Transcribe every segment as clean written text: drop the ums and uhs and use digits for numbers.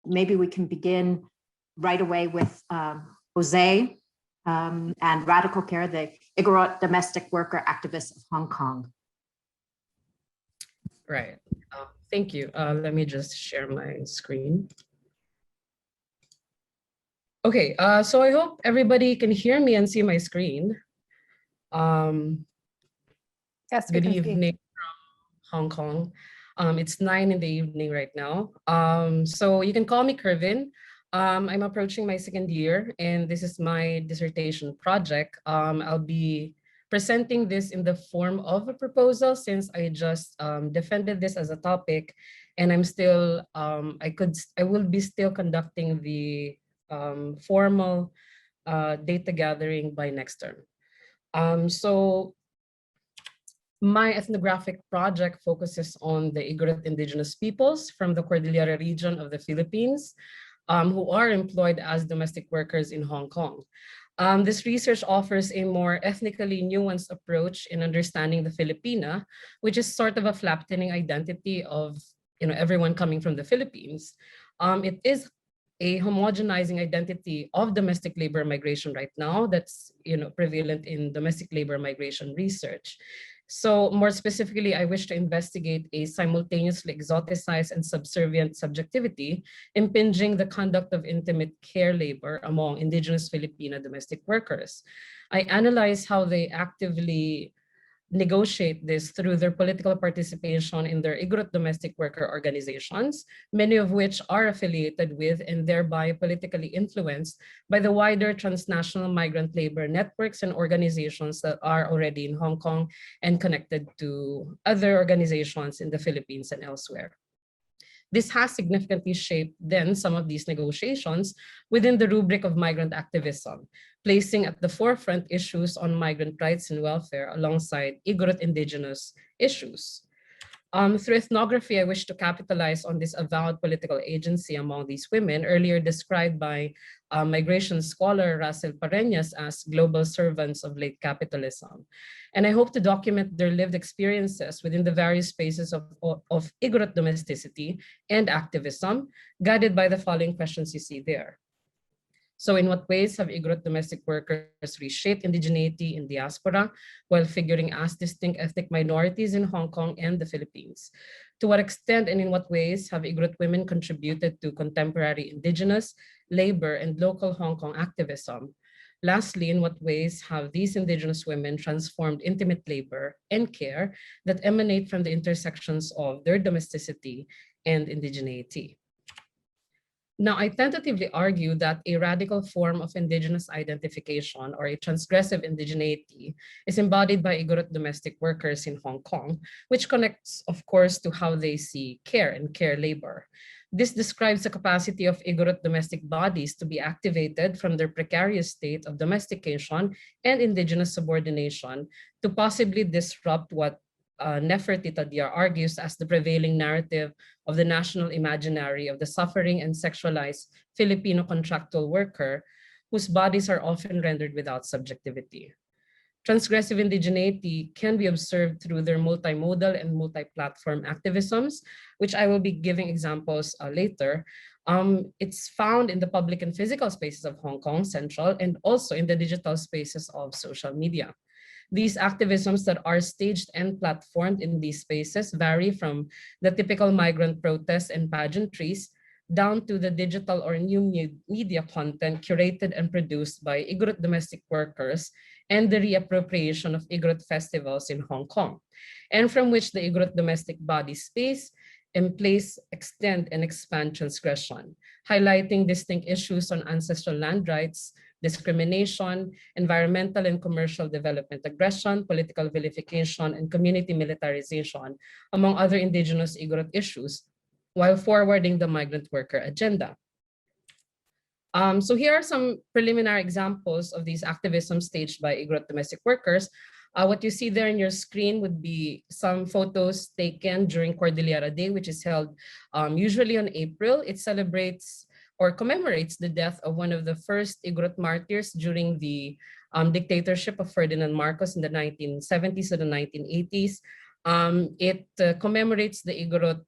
maybe we can begin right away with Jose and Radical Care, the Igorot domestic worker activist of Hong Kong. Right. Thank you. Let me just share my screen. Okay, so I hope everybody can hear me and see my screen. Yes, good evening from Hong Kong. It's 9 in the evening right now. So you can call me Kervin. I'm approaching my second year, and this is my dissertation project. I'll be presenting this in the form of a proposal since I just defended this as a topic, and I'm still, I will be still conducting the formal data gathering by next term. So my ethnographic project focuses on the Igorot indigenous peoples from the Cordillera region of the Philippines who are employed as domestic workers in Hong Kong. This research offers a more ethnically nuanced approach in understanding the Filipina, which is sort of a flattening identity of everyone coming from the Philippines. It is a homogenizing identity of domestic labor migration right now that's prevalent in domestic labor migration research. So more specifically, I wish to investigate a simultaneously exoticized and subservient subjectivity impinging the conduct of intimate care labor among indigenous Filipina domestic workers. I analyze how they actively negotiate this through their political participation in their Igorot domestic worker organizations, many of which are affiliated with and thereby politically influenced by the wider transnational migrant labor networks and organizations that are already in Hong Kong and connected to other organizations in the Philippines and elsewhere. This has significantly shaped then some of these negotiations within the rubric of migrant activism, placing at the forefront issues on migrant rights and welfare alongside Igorot indigenous issues. Through ethnography, I wish to capitalize on this avowed political agency among these women, earlier described by migration scholar Russell Pareñas as global servants of late capitalism. And I hope to document their lived experiences within the various spaces of Igorot domesticity and activism, guided by the following questions you see there. So in what ways have Igorot domestic workers reshaped indigeneity in diaspora while figuring as distinct ethnic minorities in Hong Kong and the Philippines? To what extent and in what ways have Igorot women contributed to contemporary indigenous, labor, and local Hong Kong activism? Lastly, in what ways have these indigenous women transformed intimate labor and care that emanate from the intersections of their domesticity and indigeneity? Now, I tentatively argue that a radical form of indigenous identification or a transgressive indigeneity is embodied by Igorot domestic workers in Hong Kong, which connects, of course, to how they see care and care labor. This describes the capacity of Igorot domestic bodies to be activated from their precarious state of domestication and indigenous subordination to possibly disrupt what Nefertiti argues as the prevailing narrative of the national imaginary of the suffering and sexualized Filipino contractual worker whose bodies are often rendered without subjectivity. Transgressive indigeneity can be observed through their multimodal and multi-platform activisms, which I will be giving examples later. It's found in the public and physical spaces of Hong Kong Central and also in the digital spaces of social media. These activisms that are staged and platformed in these spaces vary from the typical migrant protests and pageantries down to the digital or new media content curated and produced by Igorot domestic workers and the reappropriation of Igorot festivals in Hong Kong, and from which the Igorot domestic body space and place extend and expand transgression, highlighting distinct issues on ancestral land rights, discrimination, environmental and commercial development aggression, political vilification, and community militarization, among other indigenous Igorot issues, while forwarding the migrant worker agenda. So here are some preliminary examples of these activisms staged by Igorot domestic workers. What you see there in your screen would be some photos taken during Cordillera Day, which is held usually on April. It celebrates or commemorates the death of one of the first Igorot martyrs during the dictatorship of Ferdinand Marcos in the 1970s to the 1980s. It commemorates the Igorot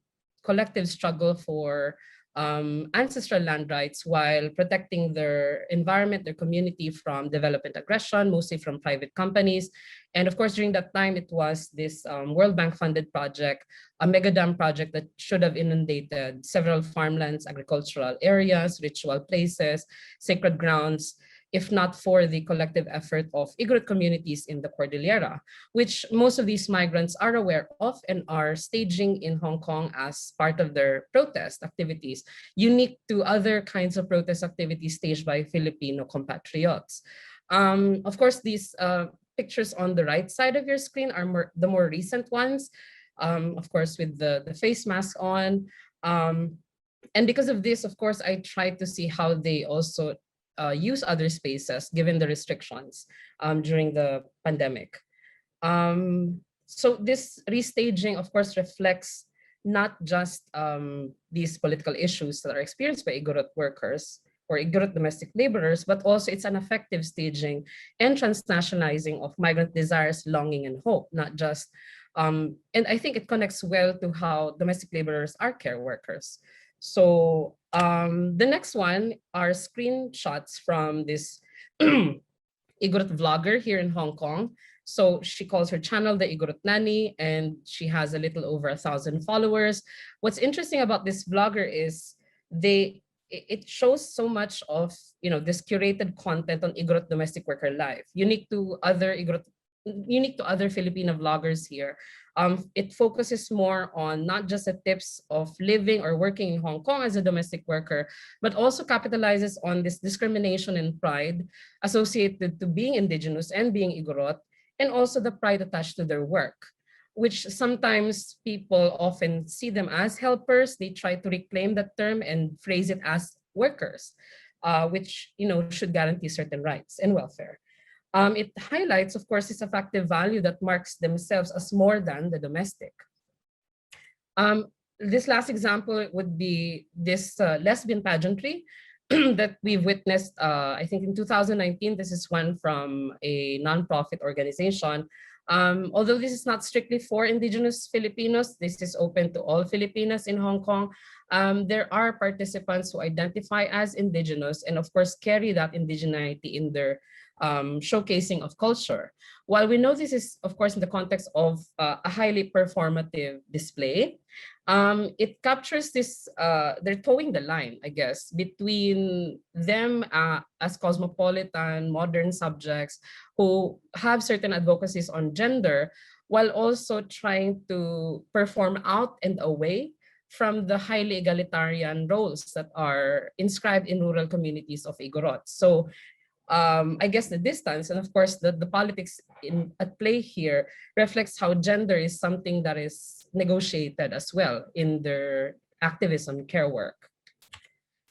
collective struggle for ancestral land rights while protecting their environment, their community from development aggression, mostly from private companies. And of course, during that time, it was this World Bank funded project, a mega dam project that should have inundated several farmlands, agricultural areas, ritual places, sacred grounds, if not for the collective effort of Igorot communities in the Cordillera, which most of these migrants are aware of and are staging in Hong Kong as part of their protest activities, unique to other kinds of protest activities staged by Filipino compatriots. Of course, these pictures on the right side of your screen are the more recent ones, of course, with the face mask on. And because of this, of course, I tried to see how they also use other spaces given the restrictions during the pandemic. So this restaging, of course, reflects not just these political issues that are experienced by Igorot workers or Igorot domestic laborers, but also it's an effective staging and transnationalizing of migrant desires, longing, and hope, not just, and I think it connects well to how domestic laborers are care workers. So the next one are screenshots from this Igorot vlogger here in Hong Kong. So she calls her channel the Igorot Nanny, and she has a little over 1,000 followers. What's interesting about this vlogger is it shows so much of this curated content on Igorot domestic worker life, unique to other Filipino vloggers here. It focuses more on not just the tips of living or working in Hong Kong as a domestic worker, but also capitalizes on this discrimination and pride associated to being indigenous and being Igorot, and also the pride attached to their work, which sometimes people often see them as helpers. They try to reclaim that term and phrase it as workers, which should guarantee certain rights and welfare. It highlights, of course, this effective value that marks themselves as more than the domestic. This last example would be this lesbian pageantry that we've witnessed, I think in 2019. This is one from a nonprofit organization. Although this is not strictly for indigenous Filipinos, this is open to all Filipinas in Hong Kong. There are participants who identify as indigenous and of course carry that indigeneity in their showcasing of culture. While we know this is, of course, in the context of a highly performative display, it captures this, they're towing the line, I guess, between them as cosmopolitan, modern subjects who have certain advocacies on gender, while also trying to perform out and away from the highly egalitarian roles that are inscribed in rural communities of Igorot. So I guess the distance and of course the politics at play here reflects how gender is something that is negotiated as well in their activism care work.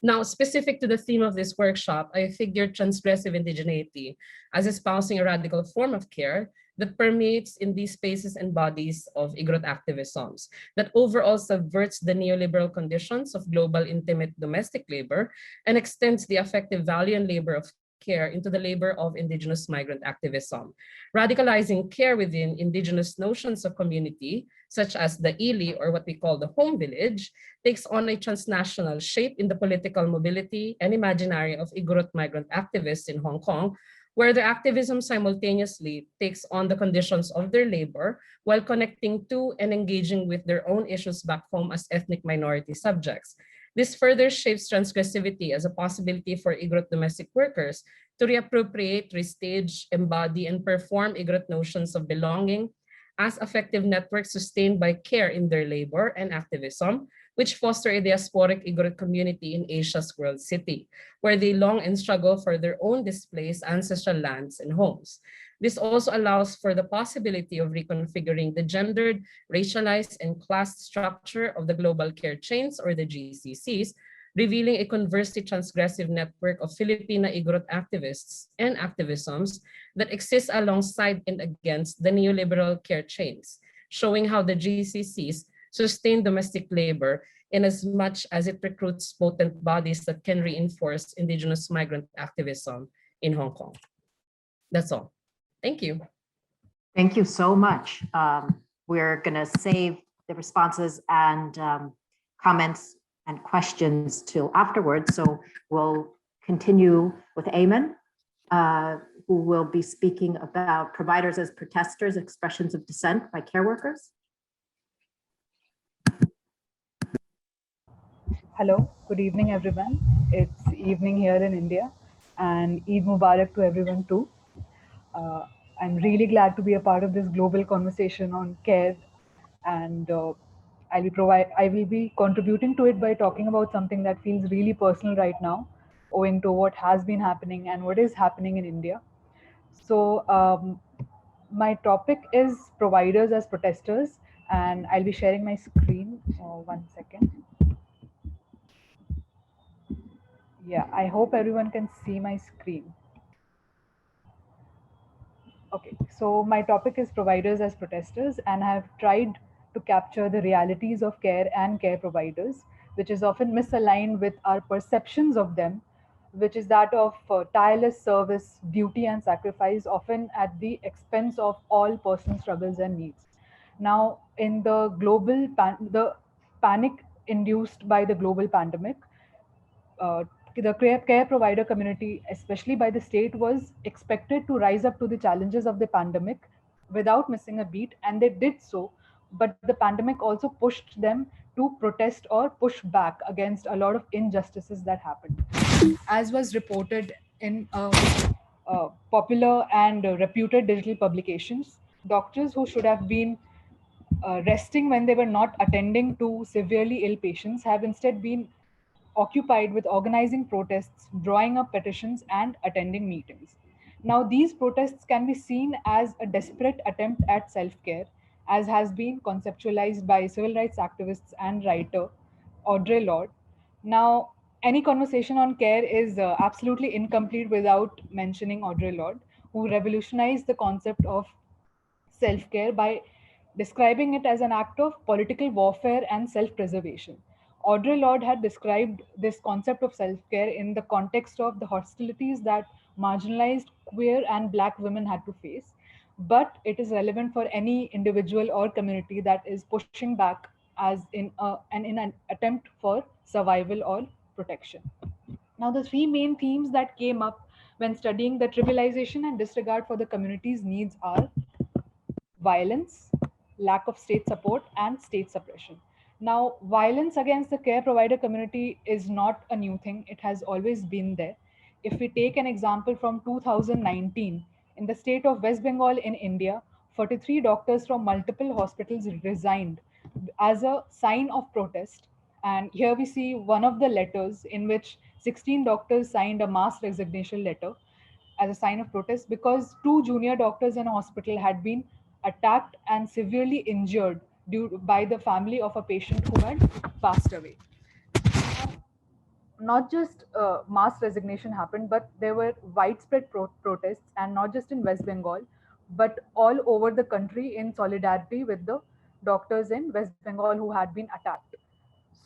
Now, specific to the theme of this workshop, I figured transgressive indigeneity as espousing a radical form of care that permeates in these spaces and bodies of Igorot activisms, that overall subverts the neoliberal conditions of global intimate domestic labor and extends the effective value and labor of care into the labor of indigenous migrant activism, radicalizing care within indigenous notions of community, such as the ili, or what we call the home village, takes on a transnational shape in the political mobility and imaginary of Igorot migrant activists in Hong Kong, where their activism simultaneously takes on the conditions of their labor while connecting to and engaging with their own issues back home as ethnic minority subjects. This further shapes transgressivity as a possibility for Igorot domestic workers to reappropriate, restage, embody, and perform Igorot notions of belonging as effective networks sustained by care in their labor and activism, which foster a diasporic Igorot community in Asia's world city, where they long and struggle for their own displaced ancestral lands and homes. This also allows for the possibility of reconfiguring the gendered, racialized, and class structure of the global care chains, or the GCCs, revealing a conversely transgressive network of Filipina Igorot activists and activisms that exist alongside and against the neoliberal care chains, showing how the GCCs sustain domestic labor in as much as it recruits potent bodies that can reinforce indigenous migrant activism in Hong Kong. That's all. Thank you. Thank you so much. We're going to save the responses and comments and questions till afterwards. So we'll continue with Aiman, who will be speaking about providers as protesters, expressions of dissent by care workers. Hello, good evening, everyone. It's evening here in India, and Eid Mubarak to everyone too. Uh, I'm really glad to be a part of this global conversation on care, and I will be contributing to it by talking about something that feels really personal right now, owing to what has been happening and what is happening in India. So, my topic is providers as protesters, and I'll be sharing my screen. One second. Yeah, I hope everyone can see my screen. Okay, so my topic is providers as protesters, and I have tried to capture the realities of care and care providers, which is often misaligned with our perceptions of them, which is that of tireless service, duty, and sacrifice, often at the expense of all personal struggles and needs. Now, in the the panic induced by the global pandemic, uh, the care provider community, especially by the state, was expected to rise up to the challenges of the pandemic without missing a beat, and they did so. But the pandemic also pushed them to protest or push back against a lot of injustices that happened. As was reported in popular and reputed digital publications, doctors who should have been resting when they were not attending to severely ill patients have instead been occupied with organizing protests, drawing up petitions, and attending meetings. Now, these protests can be seen as a desperate attempt at self care, as has been conceptualized by civil rights activists and writer Audre Lorde. Now, any conversation on care is absolutely incomplete without mentioning Audre Lorde, who revolutionized the concept of self care by describing it as an act of political warfare and self preservation. Audre Lorde had described this concept of self care in the context of the hostilities that marginalized queer and black women had to face, but it is relevant for any individual or community that is pushing back in an attempt for survival or protection. Now, the three main themes that came up when studying the trivialization and disregard for the community's needs are violence, lack of state support, and state suppression. Now, violence against the care provider community is not a new thing, it has always been there. If we take an example from 2019, in the state of West Bengal in India, 43 doctors from multiple hospitals resigned as a sign of protest. And here we see one of the letters in which 16 doctors signed a mass resignation letter as a sign of protest because two junior doctors in a hospital had been attacked and severely injured by the family of a patient who had passed away. Not just mass resignation happened, but there were widespread protests, and not just in West Bengal, but all over the country in solidarity with the doctors in West Bengal who had been attacked.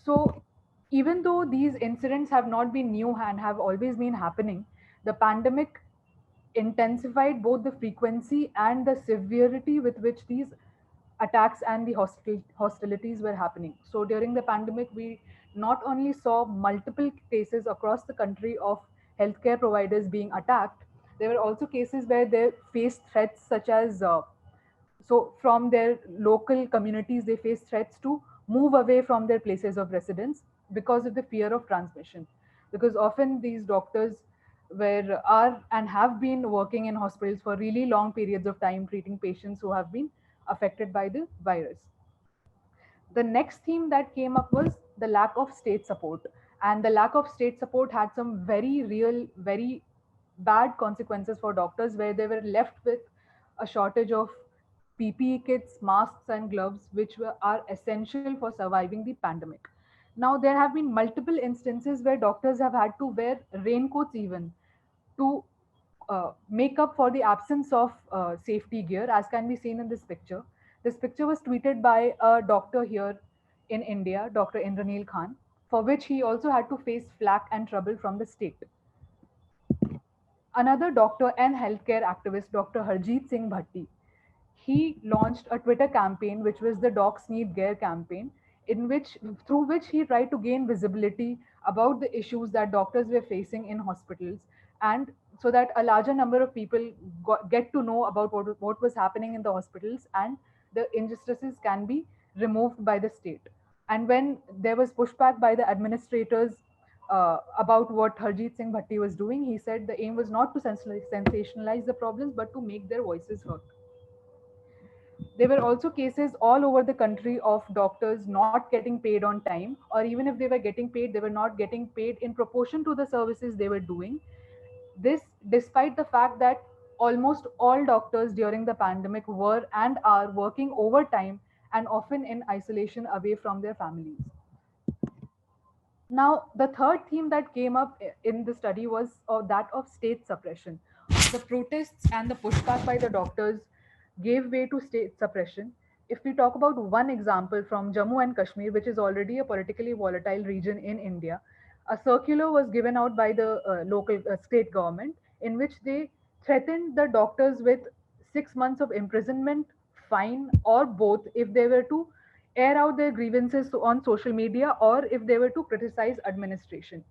So, even though these incidents have not been new and have always been happening, the pandemic intensified both the frequency and the severity with which these attacks and the hostilities were happening. So during the pandemic, we not only saw multiple cases across the country of healthcare providers being attacked, there were also cases where they faced threats such as so from their local communities, they face threats to move away from their places of residence because of the fear of transmission. Because often these doctors are and have been working in hospitals for really long periods of time treating patients who have been affected by the virus. The next theme that came up was the lack of state support. And the lack of state support had some very real, very bad consequences for doctors, where they were left with a shortage of PPE kits, masks, and gloves, which are essential for surviving the pandemic. Now, there have been multiple instances where doctors have had to wear raincoats even to make up for the absence of safety gear, as can be seen in this picture. This picture was tweeted by a doctor here in India, Dr. Indranil Khan, for which he also had to face flack and trouble from the state. Another doctor and healthcare activist, Dr. Harjeet Bhatti, he launched a Twitter campaign, which was the Docs Need Gear campaign, through which he tried to gain visibility about the issues that doctors were facing in hospitals, and so that a larger number of people get to know about what was happening in the hospitals, and the injustices can be removed by the state. And when there was pushback by the administrators about what Harjeet Singh Bhatti was doing, he said the aim was not to sensationalize the problems, but to make their voices heard. There were also cases all over the country of doctors not getting paid on time, or even if they were getting paid, they were not getting paid in proportion to the services they were doing. This, despite the fact that almost all doctors during the pandemic were and are working overtime and often in isolation away from their families. Now, the third theme that came up in the study was that of state suppression. The protests and the pushback by the doctors gave way to state suppression. If we talk about one example from Jammu and Kashmir, which is already a politically volatile region in India, a circular was given out by the local state government in which they threatened the doctors with 6 months of imprisonment, fine, or both if they were to air out their grievances on social media or if they were to criticize administration.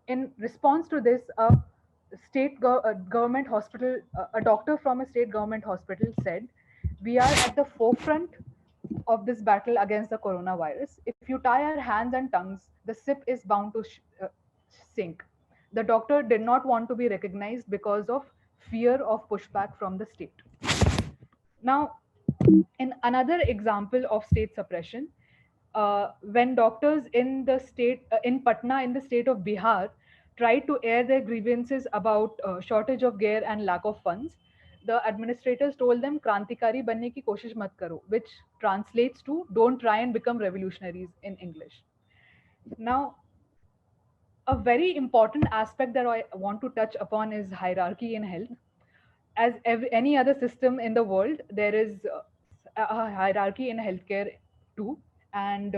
In response to this, a government hospital, a doctor from a state government hospital said, "We are at the forefront of this battle against the coronavirus. If you tie our hands and tongues, the ship is bound to sink." The doctor did not want to be recognized because of fear of pushback from the state. Now, in another example of state suppression, when doctors in the state, in Patna, in the state of Bihar, tried to air their grievances about shortage of gear and lack of funds, the administrators told them "Krantikari banne ki koshish mat karo," which translates to "Don't try and become revolutionaries" in English. Now, a very important aspect that I want to touch upon is hierarchy in health. As any other system in the world, there is a hierarchy in healthcare too. And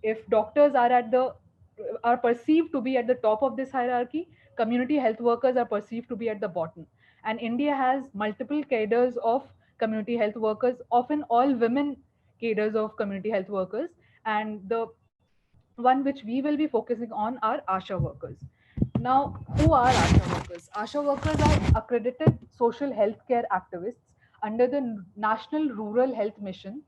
if doctors are perceived to be at the top of this hierarchy, community health workers are perceived to be at the bottom. And India has multiple cadres of community health workers, often all women cadres of community health workers. And the one which we will be focusing on are ASHA workers. Now, who are ASHA workers? ASHA workers are accredited social healthcare activists under the National Rural Health Mission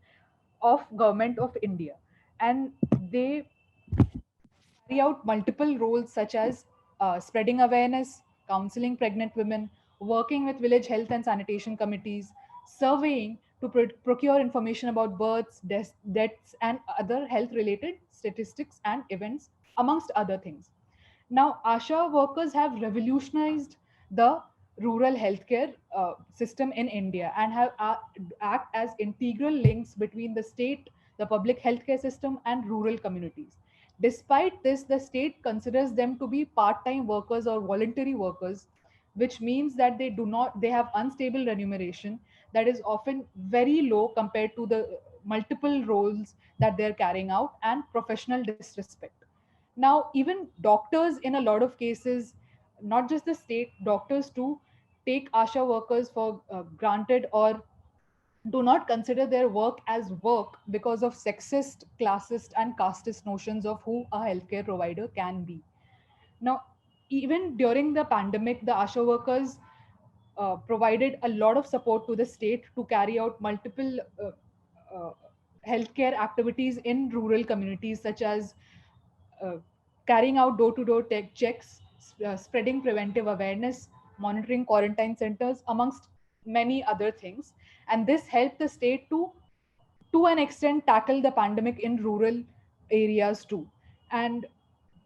of Government of India, and they carry out multiple roles such as spreading awareness, counseling pregnant women, working with village health and sanitation committees, surveying to procure information about births, deaths, and other health related statistics and events, amongst other things. Now, ASHA workers have revolutionized the rural healthcare system in India and have act as integral links between the state, the public healthcare system, and rural communities. Despite this, the state considers them to be part-time workers or voluntary workers, which means that they have unstable remuneration that is often very low compared to the multiple roles that they're carrying out, and professional disrespect. Now, even doctors in a lot of cases, not just the state, doctors too take ASHA workers for granted, or do not consider their work as work because of sexist, classist, and casteist notions of who a healthcare provider can be. Now, even during the pandemic, the ASHA workers provided a lot of support to the state to carry out multiple uh, healthcare activities in rural communities, such as uh, carrying out door-to-door tech checks, spreading preventive awareness, monitoring quarantine centers, amongst many other things. And this helped the state to an extent, tackle the pandemic in rural areas too. And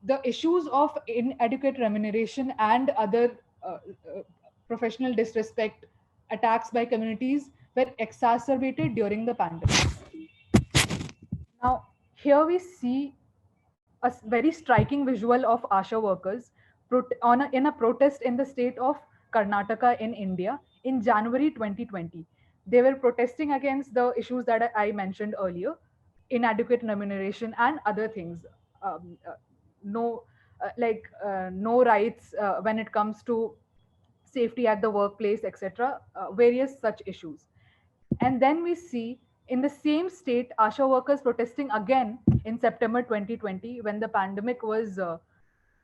the issues of inadequate remuneration and other professional disrespect, attacks by communities were exacerbated during the pandemic. Now, here we see a very striking visual of ASHA workers in a protest in the state of Karnataka in India in January 2020. They were protesting against the issues that I mentioned earlier, inadequate remuneration and other things. Um, uh, no, no rights when it comes to safety at the workplace, etc. Various such issues. And then we see in the same state, ASHA workers protesting again in September 2020 when the pandemic was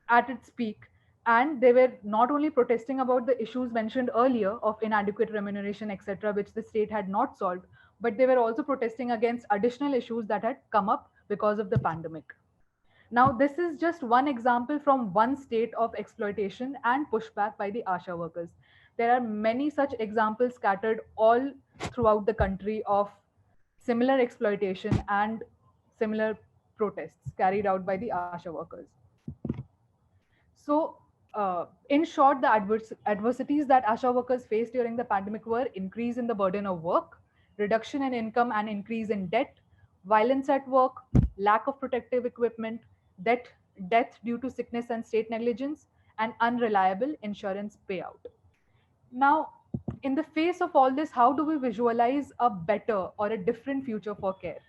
at its peak. And they were not only protesting about the issues mentioned earlier of inadequate remuneration, etc., which the state had not solved, but they were also protesting against additional issues that had come up because of the pandemic. Now, this is just one example from one state of exploitation and pushback by the ASHA workers. There are many such examples scattered all throughout the country of similar exploitation and similar protests carried out by the ASHA workers. So, in short, the adversities that ASHA workers faced during the pandemic were increase in the burden of work, reduction in income and increase in debt, violence at work, lack of protective equipment, death due to sickness and state negligence, and unreliable insurance payout. Now, in the face of all this, how do we visualize a better or a different future for care?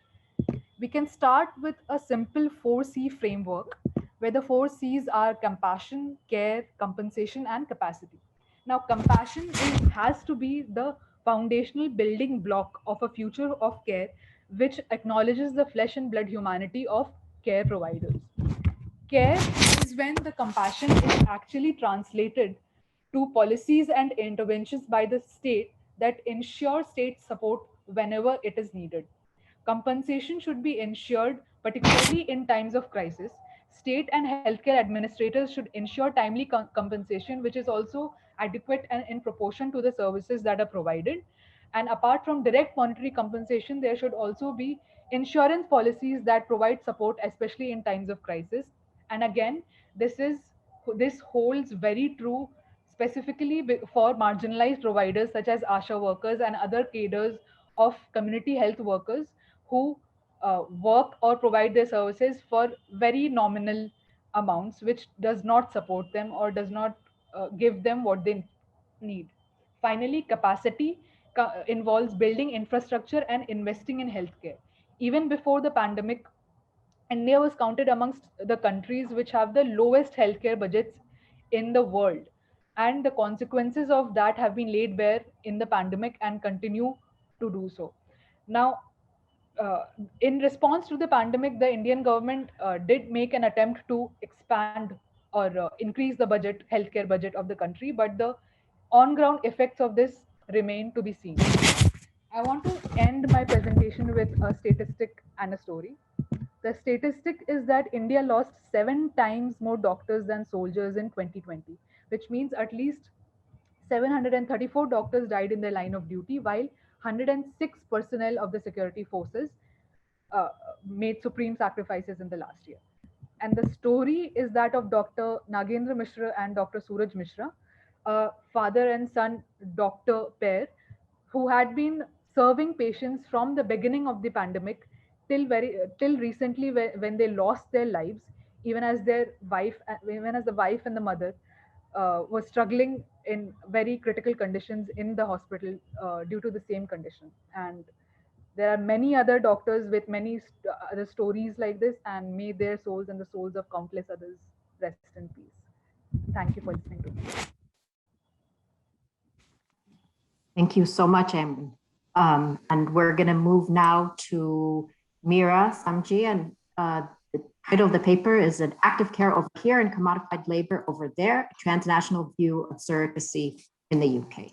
We can start with a simple 4C framework where the 4Cs are compassion, care, compensation, and capacity. Now, compassion has to be the foundational building block of a future of care which acknowledges the flesh and blood humanity of care providers. Care is when the compassion is actually translated to policies and interventions by the state that ensure state support whenever it is needed. Compensation should be ensured, particularly in times of crisis. State and healthcare administrators should ensure timely compensation, which is also adequate and in proportion to the services that are provided. And apart from direct monetary compensation, there should also be insurance policies that provide support, especially in times of crisis. And again, this holds very true specifically for marginalized providers such as ASHA workers and other cadres of community health workers who work or provide their services for very nominal amounts, which does not support them or does not give them what they need. Finally, capacity involves building infrastructure and investing in healthcare. Even before the pandemic, India was counted amongst the countries which have the lowest healthcare budgets in the world. And the consequences of that have been laid bare in the pandemic and continue to do so. Now, in response to the pandemic, the Indian government did make an attempt to expand or increase the budget, healthcare budget of the country, but the on-ground effects of this remain to be seen. I want to end my presentation with a statistic and a story. The statistic is that India lost 7 times more doctors than soldiers in 2020, which means at least 734 doctors died in their line of duty, while 106 personnel of the security forces made supreme sacrifices in the last year. And the story is that of Dr. Nagendra Mishra and Dr. Suraj Mishra, a father and son doctor pair who had been serving patients from the beginning of the pandemic till recently when they lost their lives, even as the wife and the mother were struggling in very critical conditions in the hospital due to the same condition. And there are many other doctors with many other stories like this, and may their souls and the souls of countless others rest in peace. Thank you for listening to me. Thank you so much, Aiman. And we're going to move now to Meera Somji, and the title of the paper is An Active Care Over Here and Commodified Labour Over There, a Transnational View of Surrogacy in the UK.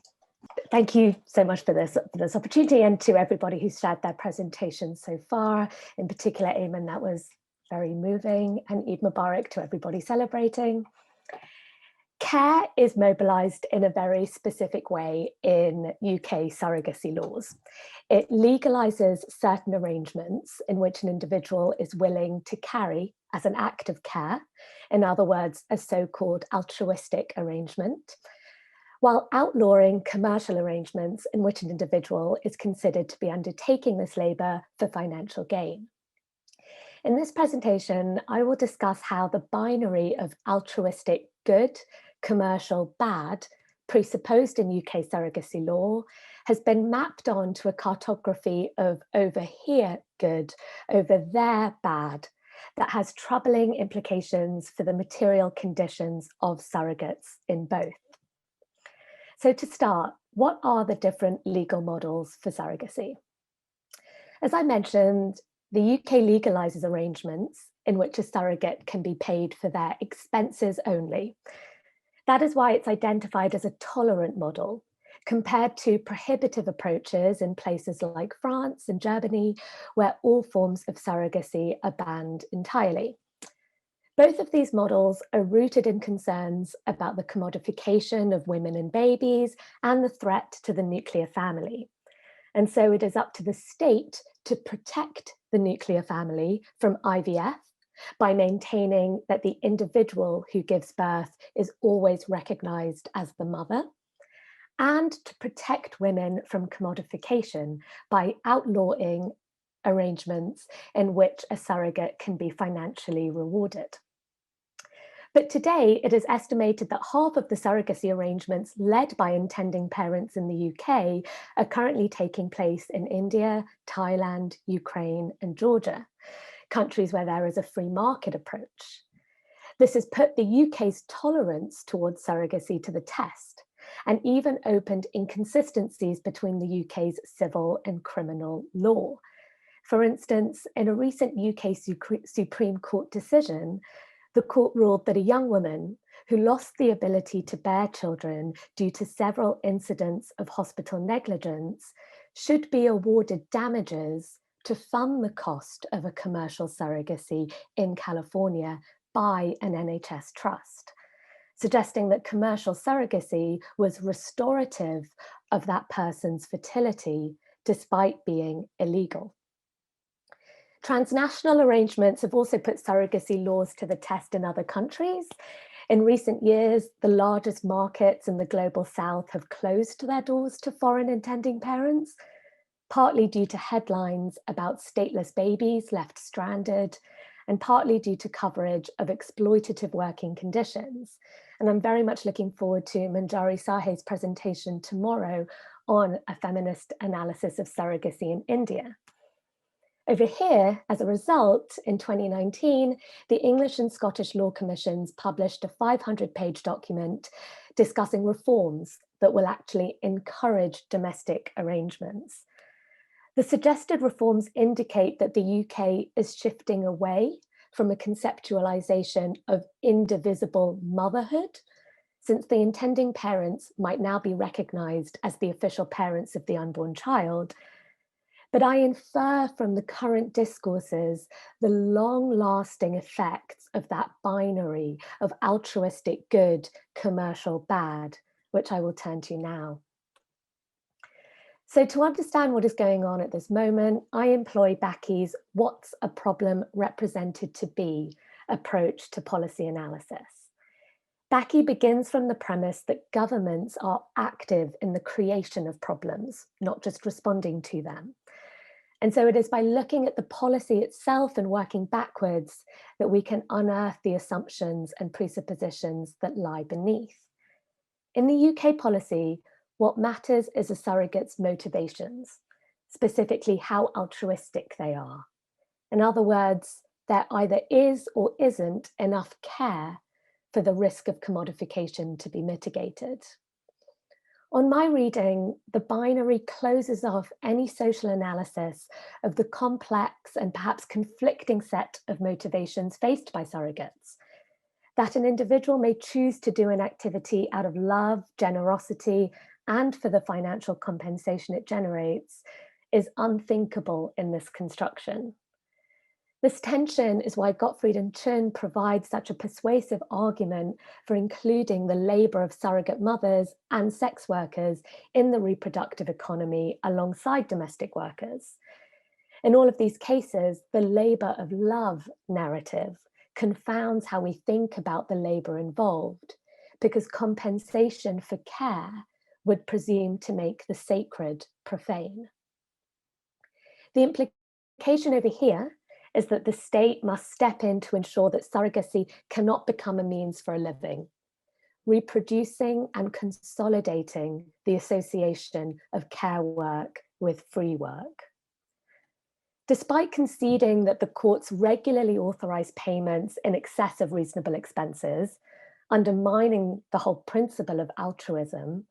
Thank you so much for this opportunity, and to everybody who's shared their presentation so far. In particular, Aiman, that was very moving, and Eid Mubarak to everybody celebrating. Care is mobilised in a very specific way in UK surrogacy laws. It legalises certain arrangements in which an individual is willing to carry as an act of care, in other words, a so-called altruistic arrangement, while outlawing commercial arrangements in which an individual is considered to be undertaking this labour for financial gain. In this presentation, I will discuss how the binary of altruistic good, commercial bad, presupposed in UK surrogacy law, has been mapped onto a cartography of over here good, over there bad, that has troubling implications for the material conditions of surrogates in both. So to start, what are the different legal models for surrogacy? As I mentioned, the UK legalises arrangements in which a surrogate can be paid for their expenses only. That is why it's identified as a tolerant model, compared to prohibitive approaches in places like France and Germany, where all forms of surrogacy are banned entirely. Both of these models are rooted in concerns about the commodification of women and babies and the threat to the nuclear family. And so it is up to the state to protect the nuclear family from IVF by maintaining that the individual who gives birth is always recognised as the mother, and to protect women from commodification by outlawing arrangements in which a surrogate can be financially rewarded. But today, it is estimated that half of the surrogacy arrangements led by intending parents in the UK are currently taking place in India, Thailand, Ukraine, and Georgia, countries where there is a free market approach. This has put the UK's tolerance towards surrogacy to the test, and even opened inconsistencies between the UK's civil and criminal law. For instance, in a recent UK Supreme Court decision, the court ruled that a young woman who lost the ability to bear children due to several incidents of hospital negligence should be awarded damages to fund the cost of a commercial surrogacy in California by an NHS trust, suggesting that commercial surrogacy was restorative of that person's fertility despite being illegal. Transnational arrangements have also put surrogacy laws to the test in other countries. In recent years, the largest markets in the global south have closed their doors to foreign intending parents, partly due to headlines about stateless babies left stranded, and partly due to coverage of exploitative working conditions. And I'm very much looking forward to Manjari Sahe's presentation tomorrow on a feminist analysis of surrogacy in India. Over here, as a result, in 2019, the English and Scottish Law Commissions published a 500-page document discussing reforms that will actually encourage domestic arrangements. The suggested reforms indicate that the UK is shifting away from a conceptualization of indivisible motherhood, since the intending parents might now be recognized as the official parents of the unborn child. But I infer from the current discourses the long-lasting effects of that binary of altruistic good, commercial bad, which I will turn to now. So to understand what is going on at this moment, I employ Bhatti's "What's a problem represented to be" approach to policy analysis. Bhatti begins from the premise that governments are active in the creation of problems, not just responding to them. And so it is by looking at the policy itself and working backwards that we can unearth the assumptions and presuppositions that lie beneath. In the UK policy, what matters is a surrogate's motivations, specifically how altruistic they are. In other words, there either is or isn't enough care for the risk of commodification to be mitigated. On my reading, the binary closes off any social analysis of the complex and perhaps conflicting set of motivations faced by surrogates. That an individual may choose to do an activity out of love, generosity, and for the financial compensation it generates is unthinkable in this construction. This tension is why Gottfried and Chun provide such a persuasive argument for including the labour of surrogate mothers and sex workers in the reproductive economy alongside domestic workers. In all of these cases, the labour of love narrative confounds how we think about the labour involved, because compensation for care would presume to make the sacred profane. The implication over here is that the state must step in to ensure that surrogacy cannot become a means for a living, reproducing and consolidating the association of care work with free work. Despite conceding that the courts regularly authorize payments in excess of reasonable expenses, undermining the whole principle of altruism,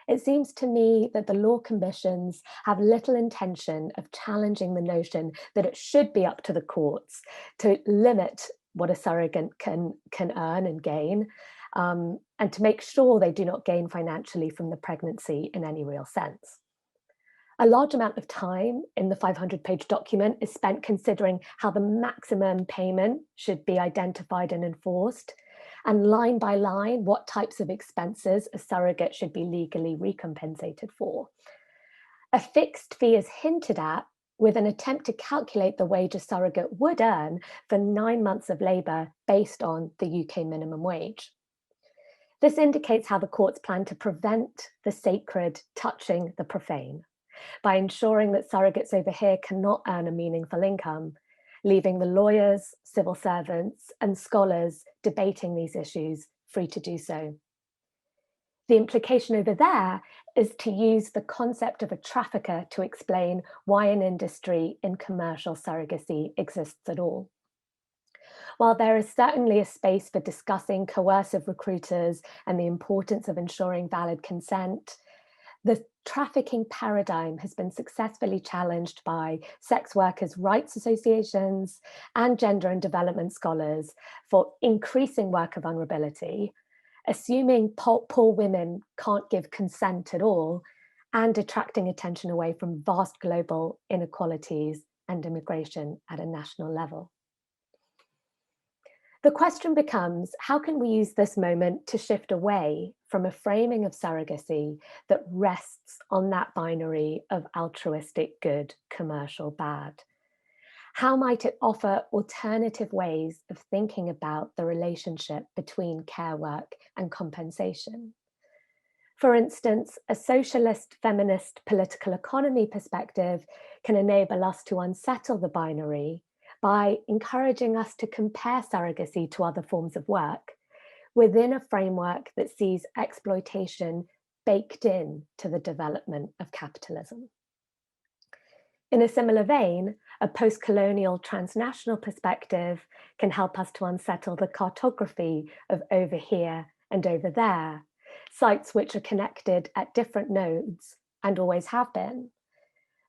It seems to me that the law commissions have little intention of challenging the notion that it should be up to the courts to limit what a surrogate can earn and gain, and to make sure they do not gain financially from the pregnancy in any real sense. A large amount of time in the 500-page document is spent considering how the maximum payment should be identified and enforced, and line by line, what types of expenses a surrogate should be legally recompensated for. A fixed fee is hinted at with an attempt to calculate the wage a surrogate would earn for 9 months of labour based on the UK minimum wage. This indicates how the courts plan to prevent the sacred touching the profane by ensuring that surrogates over here cannot earn a meaningful income, leaving the lawyers, civil servants, and scholars debating these issues free to do so. The implication over there is to use the concept of a trafficker to explain why an industry in commercial surrogacy exists at all. While there is certainly a space for discussing coercive recruiters and the importance of ensuring valid consent, the trafficking paradigm has been successfully challenged by sex workers' rights associations and gender and development scholars for increasing worker vulnerability, assuming poor women can't give consent at all, and attracting attention away from vast global inequalities and immigration at a national level. The question becomes, how can we use this moment to shift away from a framing of surrogacy that rests on that binary of altruistic good, commercial bad? How might it offer alternative ways of thinking about the relationship between care work and compensation? For instance, a socialist, feminist, political economy perspective can enable us to unsettle the binary by encouraging us to compare surrogacy to other forms of work within a framework that sees exploitation baked in to the development of capitalism. In a similar vein, a post-colonial transnational perspective can help us to unsettle the cartography of over here and over there, sites which are connected at different nodes and always have been.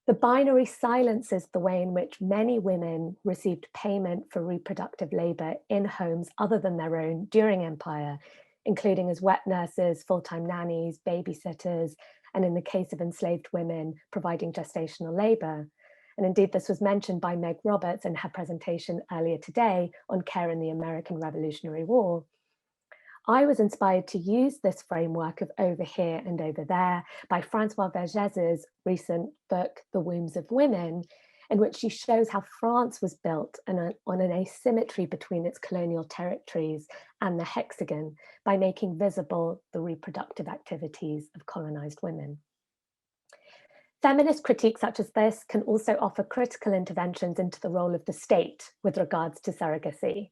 The binary silences the way in which many women received payment for reproductive labour in homes other than their own during empire, including as wet nurses, full-time nannies, babysitters, and in the case of enslaved women, providing gestational labour. And indeed, this was mentioned by Meg Roberts in her presentation earlier today on care in the American Revolutionary War. I was inspired to use this framework of over here and over there by Francois Vergèse's recent book, The Wombs of Women, in which she shows how France was built on an asymmetry between its colonial territories and the hexagon by making visible the reproductive activities of colonized women. Feminist critique such as this can also offer critical interventions into the role of the state with regards to surrogacy.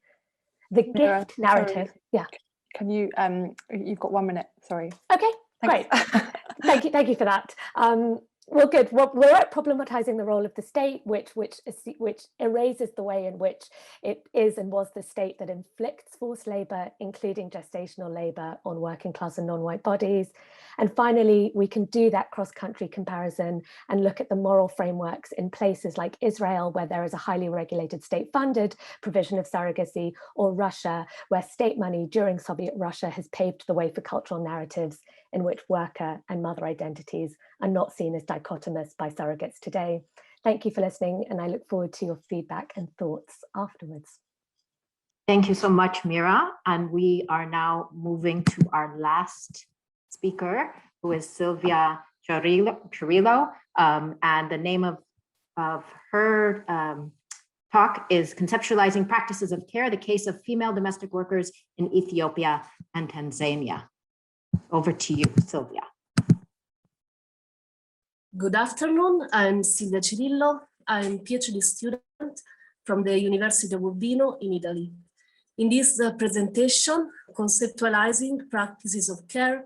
The Meera, gift narrative, sorry. yeah. Can you, you've got 1 minute, sorry. Okay, Thanks. Great. Thank you for that. Well, good. Well, we're at problematizing the role of the state, which erases the way in which it is and was the state that inflicts forced labour, including gestational labour, on working class and non-white bodies. And finally, we can do that cross-country comparison and look at the moral frameworks in places like Israel, where there is a highly regulated state-funded provision of surrogacy, or Russia, where state money during Soviet Russia has paved the way for cultural narratives in which worker and mother identities are not seen as dichotomous by surrogates today. Thank you for listening, and I look forward to your feedback and thoughts afterwards. Thank you so much, Meera. And we are now moving to our last speaker, who is Silvia Cirillo. And the name of her talk is Conceptualizing Practices of Care, the Case of Female Domestic Workers in Ethiopia and Tanzania. Over to you, Silvia. Good afternoon, I'm Silvia Cirillo. I'm a PhD student from the University of Urbino in Italy. In this presentation, Conceptualizing Practices of Care,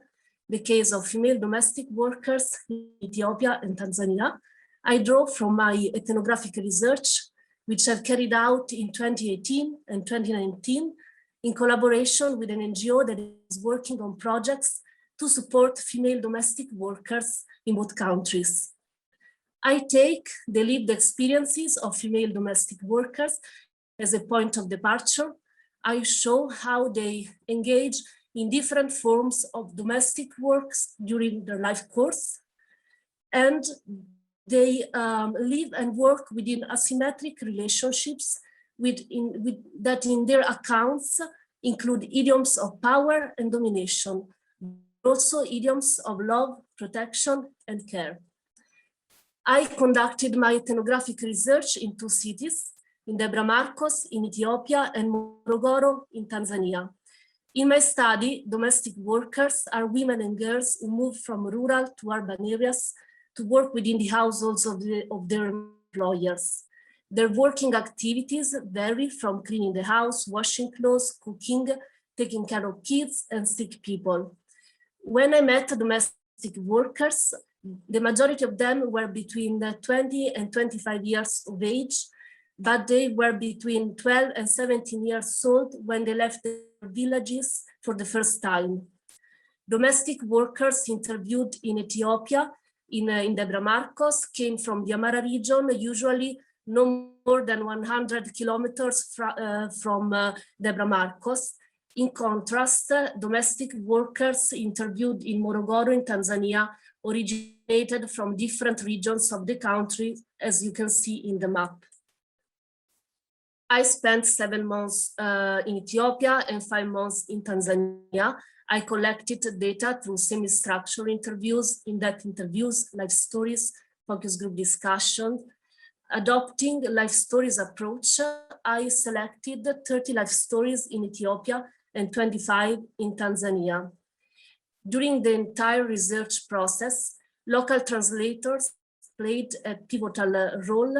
the Case of Female Domestic Workers in Ethiopia and Tanzania, I draw from my ethnographic research, which I've carried out in 2018 and 2019 in collaboration with an NGO that is working on projects to support female domestic workers in both countries. I take the lived experiences of female domestic workers as a point of departure. I show how they engage in different forms of domestic works during their life course, and they live and work within asymmetric relationships that in their accounts include idioms of power and domination, but also idioms of love, protection, and care. I conducted my ethnographic research in 2 cities, in Debra Marcos in Ethiopia and Morogoro in Tanzania. In my study, domestic workers are women and girls who move from rural to urban areas to work within the households of their employers. Their working activities vary from cleaning the house, washing clothes, cooking, taking care of kids and sick people. When I met domestic workers, the majority of them were between 20 and 25 years of age, but they were between 12 and 17 years old when they left their villages for the first time. Domestic workers interviewed in Ethiopia, in Debra Marcos, came from the Amara region, usually no more than 100 kilometers from Debra Marcos. In contrast, domestic workers interviewed in Morogoro in Tanzania originated from different regions of the country, as you can see in the map. I spent 7 months in Ethiopia and 5 months in Tanzania. I collected data through semi-structured interviews, in-depth interviews, life stories, focus group discussion. Adopting life stories approach, I selected 30 life stories in Ethiopia and 25 in Tanzania. During the entire research process, local translators played a pivotal role,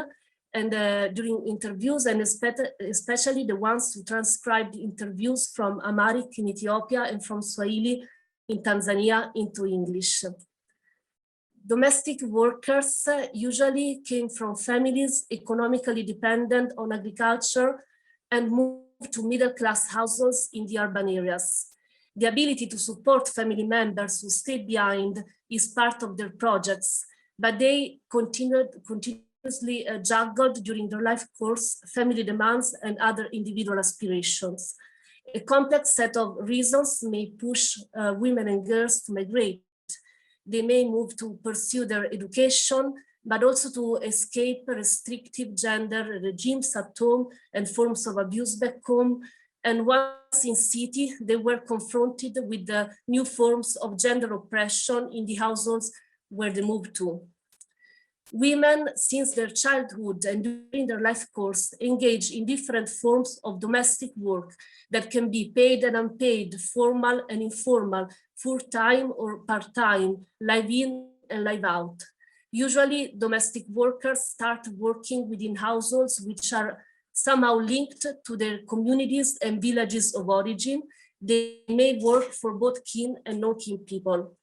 and during interviews, and especially the ones who transcribed interviews from Amharic in Ethiopia and from Swahili in Tanzania into English. Domestic workers usually came from families economically dependent on agriculture and moved to middle-class households in the urban areas. The ability to support family members who stayed behind is part of their projects, but they continuously juggled during their life course family demands and other individual aspirations. A complex set of reasons may push women and girls to migrate. They may move to pursue their education, but also to escape restrictive gender regimes at home and forms of abuse back home. And once in city, they were confronted with the new forms of gender oppression in the households where they moved to. Women, since their childhood and during their life course, engage in different forms of domestic work that can be paid and unpaid, formal and informal, full-time or part-time, live-in and live-out. Usually, domestic workers start working within households which are somehow linked to their communities and villages of origin. They may work for both kin and non-kin people.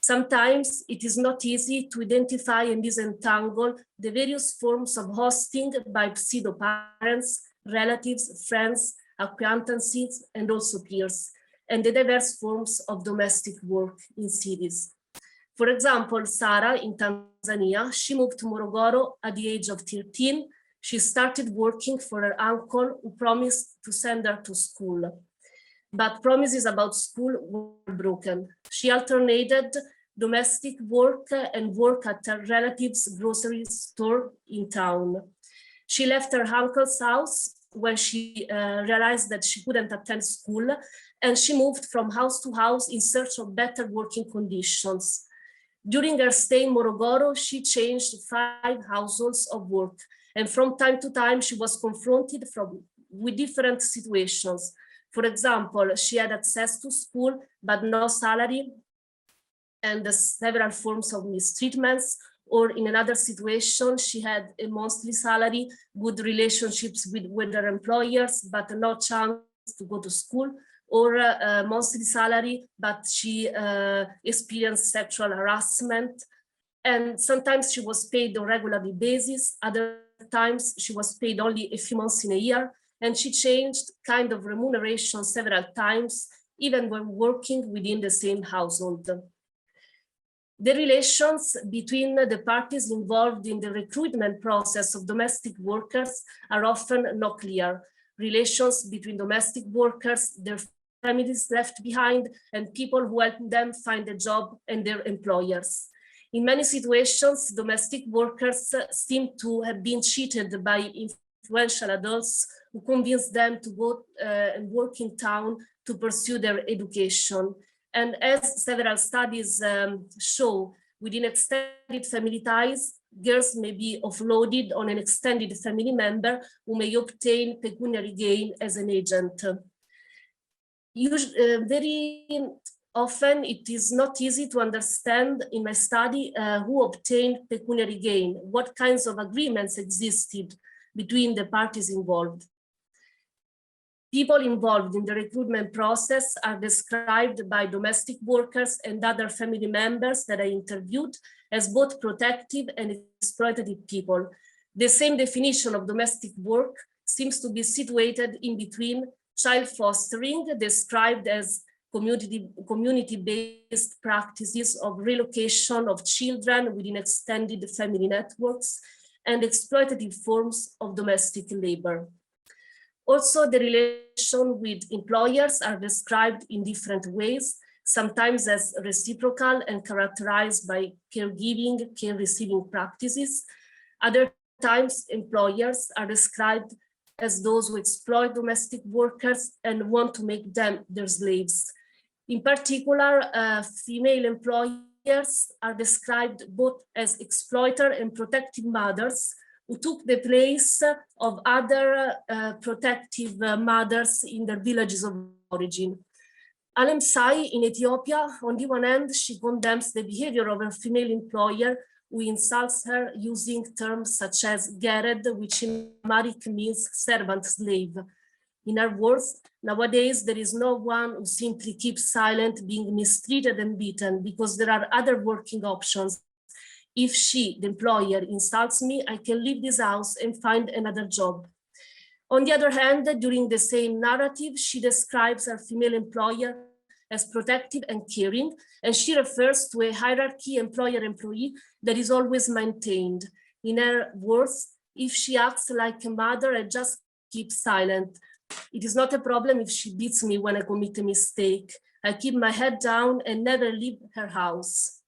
Sometimes it is not easy to identify and disentangle the various forms of hosting by pseudo-parents, relatives, friends, acquaintances, and also peers, and the diverse forms of domestic work in cities. For example, Sara in Tanzania, she moved to Morogoro at the age of 13. She started working for her uncle who promised to send her to school. But promises about school were broken. She alternated domestic work and work at her relative's grocery store in town. She left her uncle's house when she realized that she couldn't attend school, and she moved from house to house in search of better working conditions. During her stay in Morogoro, she changed 5 households of work, and from time to time, she was confronted with different situations. For example, she had access to school, but no salary, and several forms of mistreatments. Or in another situation, she had a monthly salary, good relationships with her employers, but no chance to go to school, or a monthly salary, but she experienced sexual harassment. And sometimes she was paid on a regular basis, other times she was paid only a few months in a year, and she changed kind of remuneration several times even when working within the same household. The relations between the parties involved in the recruitment process of domestic workers are often not clear. Relations between domestic workers, their families left behind, and people who help them find a job, and their employers. In many situations, domestic workers seem to have been cheated by influential adults who convince them to go and work in town to pursue their education. And as several studies show, within extended family ties, girls may be offloaded on an extended family member who may obtain pecuniary gain as an agent. Very often, it is not easy to understand in my study who obtained pecuniary gain, what kinds of agreements existed between the parties involved. People involved in the recruitment process are described by domestic workers and other family members that I interviewed as both protective and exploitative people. The same definition of domestic work seems to be situated in between child fostering, described as community-based practices of relocation of children within extended family networks, and exploitative forms of domestic labor. Also, the relation with employers are described in different ways, sometimes as reciprocal and characterized by caregiving, care receiving practices. Other times, employers are described as those who exploit domestic workers and want to make them their slaves. In particular, female employers are described both as exploiter and protective mothers who took the place of other protective mothers in their villages of origin. Alem Sai in Ethiopia, on the one hand, she condemns the behavior of a female employer who insults her using terms such as gered, which in Amharic means servant slave. In her words, nowadays there is no one who simply keeps silent being mistreated and beaten because there are other working options. If she, the employer, insults me, I can leave this house and find another job. On the other hand, during the same narrative, she describes her female employer as protective and caring, and she refers to a hierarchy employer-employee that is always maintained. In her words, if she acts like a mother, I just keep silent. It is not a problem if she beats me when I commit a mistake. I keep my head down and never leave her house.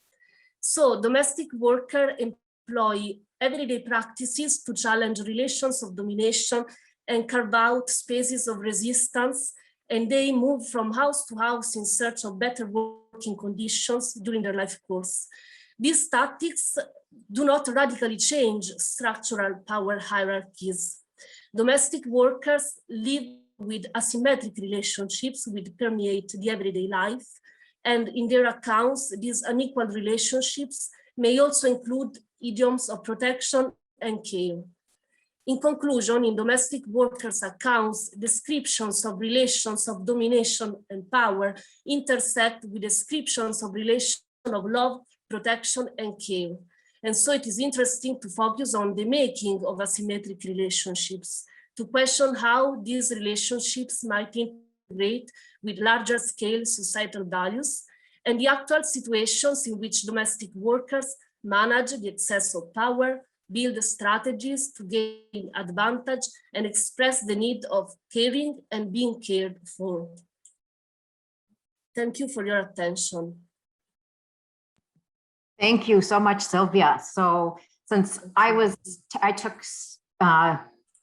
So domestic workers employ everyday practices to challenge relations of domination and carve out spaces of resistance, and they move from house to house in search of better working conditions during their life course. These tactics do not radically change structural power hierarchies. Domestic workers live with asymmetric relationships which permeate the everyday life, and in their accounts, these unequal relationships may also include idioms of protection and care. In conclusion, in domestic workers' accounts, descriptions of relations of domination and power intersect with descriptions of relations of love, protection, and care. And so it is interesting to focus on the making of asymmetric relationships, to question how these relationships might integrate with larger scale societal values and the actual situations in which domestic workers manage the excess of power, build strategies to gain advantage, and express the need of caring and being cared for. Thank you for your attention. Thank you so much, Silvia. So since I took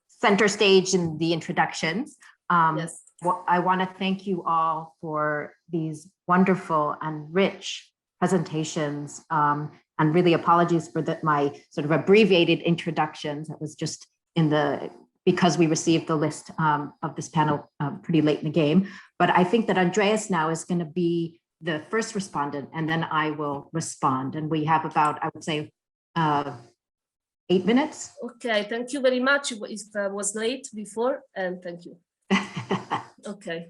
center stage in the introductions, Yes. I want to thank you all for these wonderful and rich presentations, and really apologies for my sort of abbreviated introductions. It was just because we received the list of this panel pretty late in the game. But I think that Andreas now is going to be the first respondent, and then I will respond. And we have about, I would say, 8 minutes. Okay, thank you very much. If I was late before, and thank you. Okay.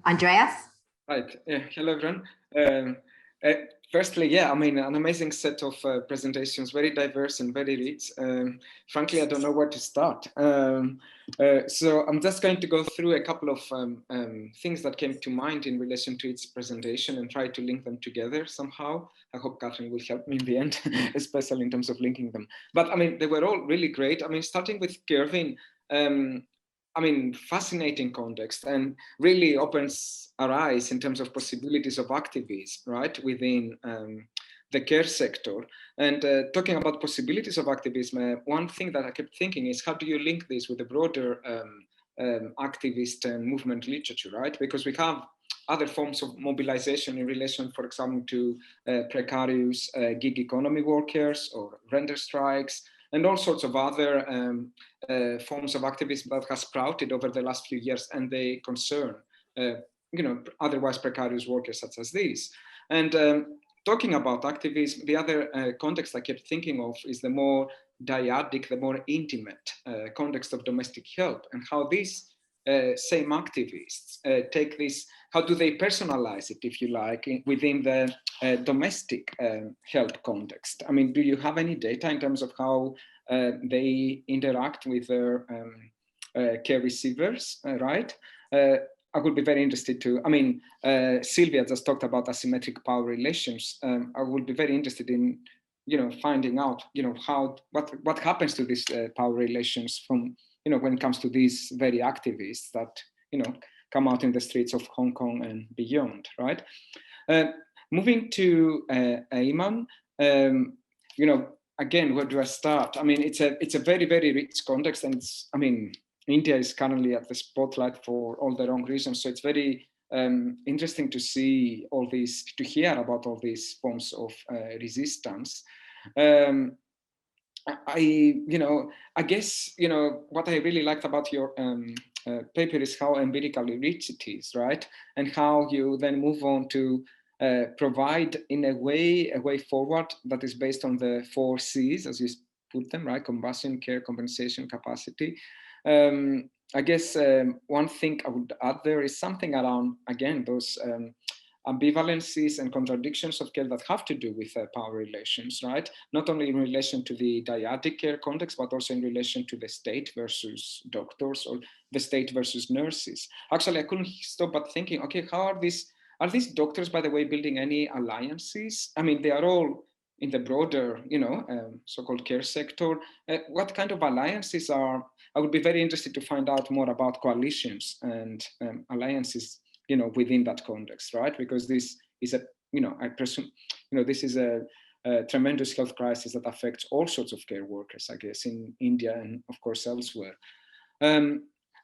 Andreas? Right. Hello, everyone. Firstly, yeah, I mean, an amazing set of presentations, very diverse and very rich. Frankly, I don't know where to start. So I'm just going to go through a couple of things that came to mind in relation to its presentation and try to link them together somehow. I hope Catherine will help me in the end, especially in terms of linking them. But I mean, they were all really great. I mean, starting with Kervin, I mean, fascinating context and really opens our eyes in terms of possibilities of activism, right, within the care sector. And talking about possibilities of activism, one thing that I kept thinking is how do you link this with the broader activist and movement literature, right? Because we have other forms of mobilization in relation, for example, to precarious gig economy workers or render strikes, and all sorts of other forms of activism that has sprouted over the last few years, and they concern, you know, otherwise precarious workers such as these. And talking about activism, the other context I kept thinking of is the more dyadic, the more intimate context of domestic help, and how these same activists take this, how do they personalize it, if you like, within the domestic health context? I mean, do you have any data in terms of how they interact with their care receivers, right? I would be very interested to, I mean, Silvia just talked about asymmetric power relations. I would be very interested in, you know, finding out, you know, how, what happens to these power relations from, you know, when it comes to these very activists that, you know, come out in the streets of Hong Kong and beyond, right? Moving to Aiman, you know, again, where do I start? I mean, it's a very, very rich context, and it's, I mean, India is currently at the spotlight for all the wrong reasons. So it's very interesting to see all these, to hear about all these forms of resistance. I guess, you know, what I really liked about your paper is how empirically rich it is, right? And how you then move on to provide in a way forward that is based on the 4 C's, as you put them, right? Compassion, care, compensation, capacity. I guess one thing I would add there is something around, again, those ambivalencies and contradictions of care that have to do with power relations, right? Not only in relation to the dyadic care context, but also in relation to the state versus doctors or the state versus nurses. Actually, I couldn't stop but thinking, okay, how are these doctors, by the way, building any alliances? I mean, they are all in the broader, you know, so-called care sector. What kind of alliances are, I would be very interested to find out more about coalitions and alliances, you know, within that context, right? Because this is a, you know, I presume, you know, this is a tremendous health crisis that affects all sorts of care workers, I guess, in India and of course elsewhere.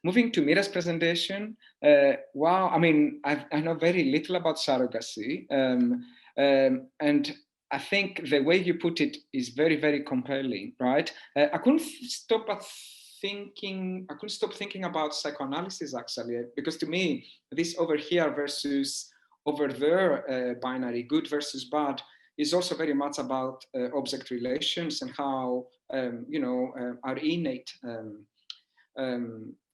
Moving to Meera's presentation, wow, I mean, I know very little about surrogacy, and I think the way you put it is very, very compelling, right? I couldn't stop thinking about psychoanalysis, actually, because to me, this over here versus over there binary, good versus bad, is also very much about object relations and how, you know, our innate,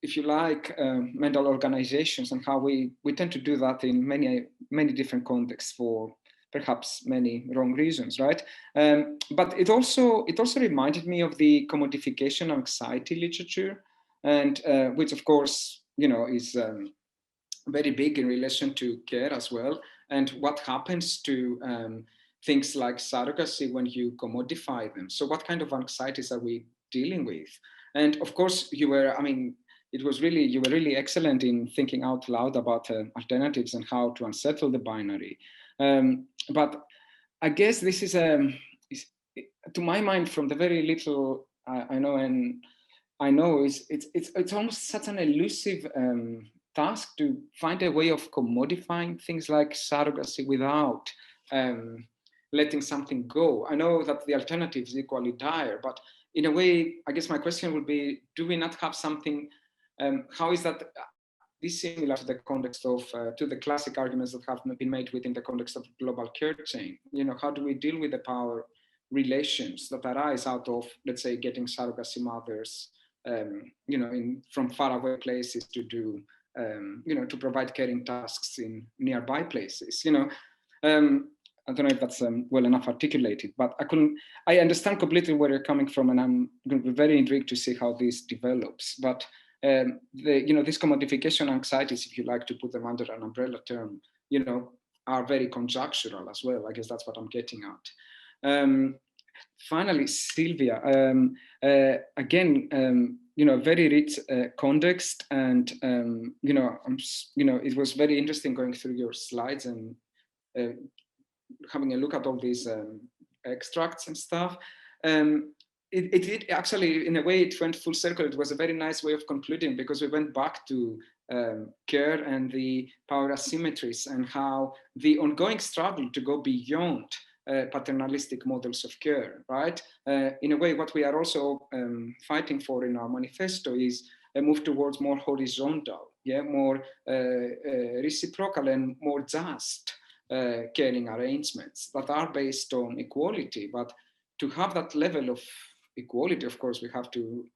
if you like, mental organizations, and how we tend to do that in many different contexts for perhaps many wrong reasons, right? But it also reminded me of the commodification anxiety literature, and which of course, you know, is very big in relation to care as well, and what happens to things like surrogacy when you commodify them. So what kind of anxieties are we dealing with? And of course, you were really excellent in thinking out loud about alternatives and how to unsettle the binary. But I guess this is, to my mind, from the very little I know, and I know it's almost such an elusive task to find a way of commodifying things like surrogacy without letting something go. I know that the alternative is equally dire, but in a way, I guess my question would be, do we not have something, how is that dissimilar to the context of, to the classic arguments that have been made within the context of global care chain? You know, how do we deal with the power relations that arise out of, let's say, getting surrogacy mothers, you know, from faraway places to do, you know, to provide caring tasks in nearby places, you know? I don't know if that's well enough articulated, but I understand completely where you're coming from, and I'm going to be very intrigued to see how this develops. But these commodification anxieties, if you like to put them under an umbrella term, are very conjectural as well. I guess that's what I'm getting at. Finally, Silvia, again, very rich context, and it was very interesting going through your slides and having a look at all these extracts and stuff. It actually, in a way, it went full circle. It was a very nice way of concluding, because we went back to care and the power asymmetries and how the ongoing struggle to go beyond paternalistic models of care, right? In a way, what we are also fighting for in our manifesto is a move towards more horizontal, more reciprocal and more just caring arrangements that are based on equality. But to have that level of equality, of course, we have to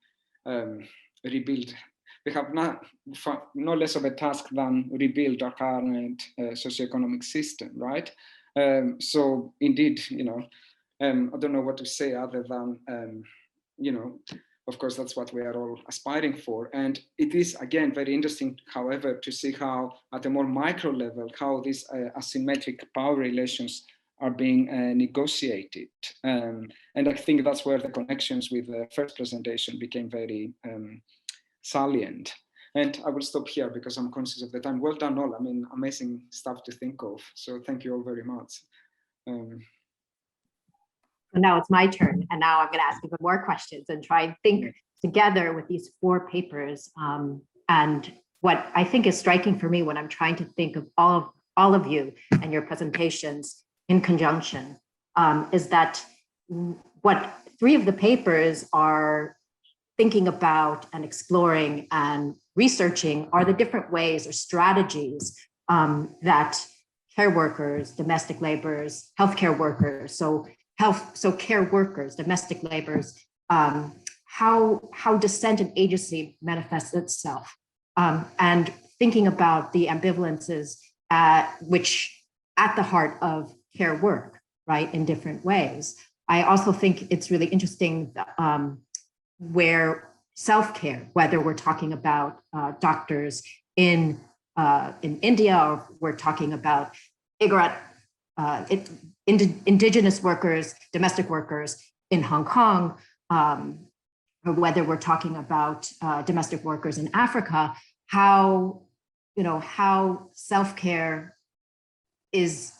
rebuild. We have no less of a task than rebuild our current socioeconomic system, right? So indeed, I don't know what to say other than, of course, that's what we are all aspiring for. And it is, again, very interesting, however, to see how, at a more micro level, how these asymmetric power relations are being negotiated. And I think that's where the connections with the first presentation became very salient. And I will stop here because I'm conscious of the time. Well done all. I mean, amazing stuff to think of. So thank you all very much. Now it's my turn. And now I'm going to ask even more questions and try and think together with these 4 papers. And what I think is striking for me when I'm trying to think of all of you and your presentations in conjunction is that what 3 of the papers are thinking about and exploring and researching are the different ways or strategies that care workers, domestic laborers, healthcare workers, so care workers, domestic laborers, how dissent and agency manifests itself, and thinking about the ambivalences which at the heart of care work, right, in different ways. I also think it's really interesting where self-care, whether we're talking about doctors in India, or we're talking about Igorot, indigenous workers, domestic workers in Hong Kong, or whether we're talking about domestic workers in Africa, how self-care is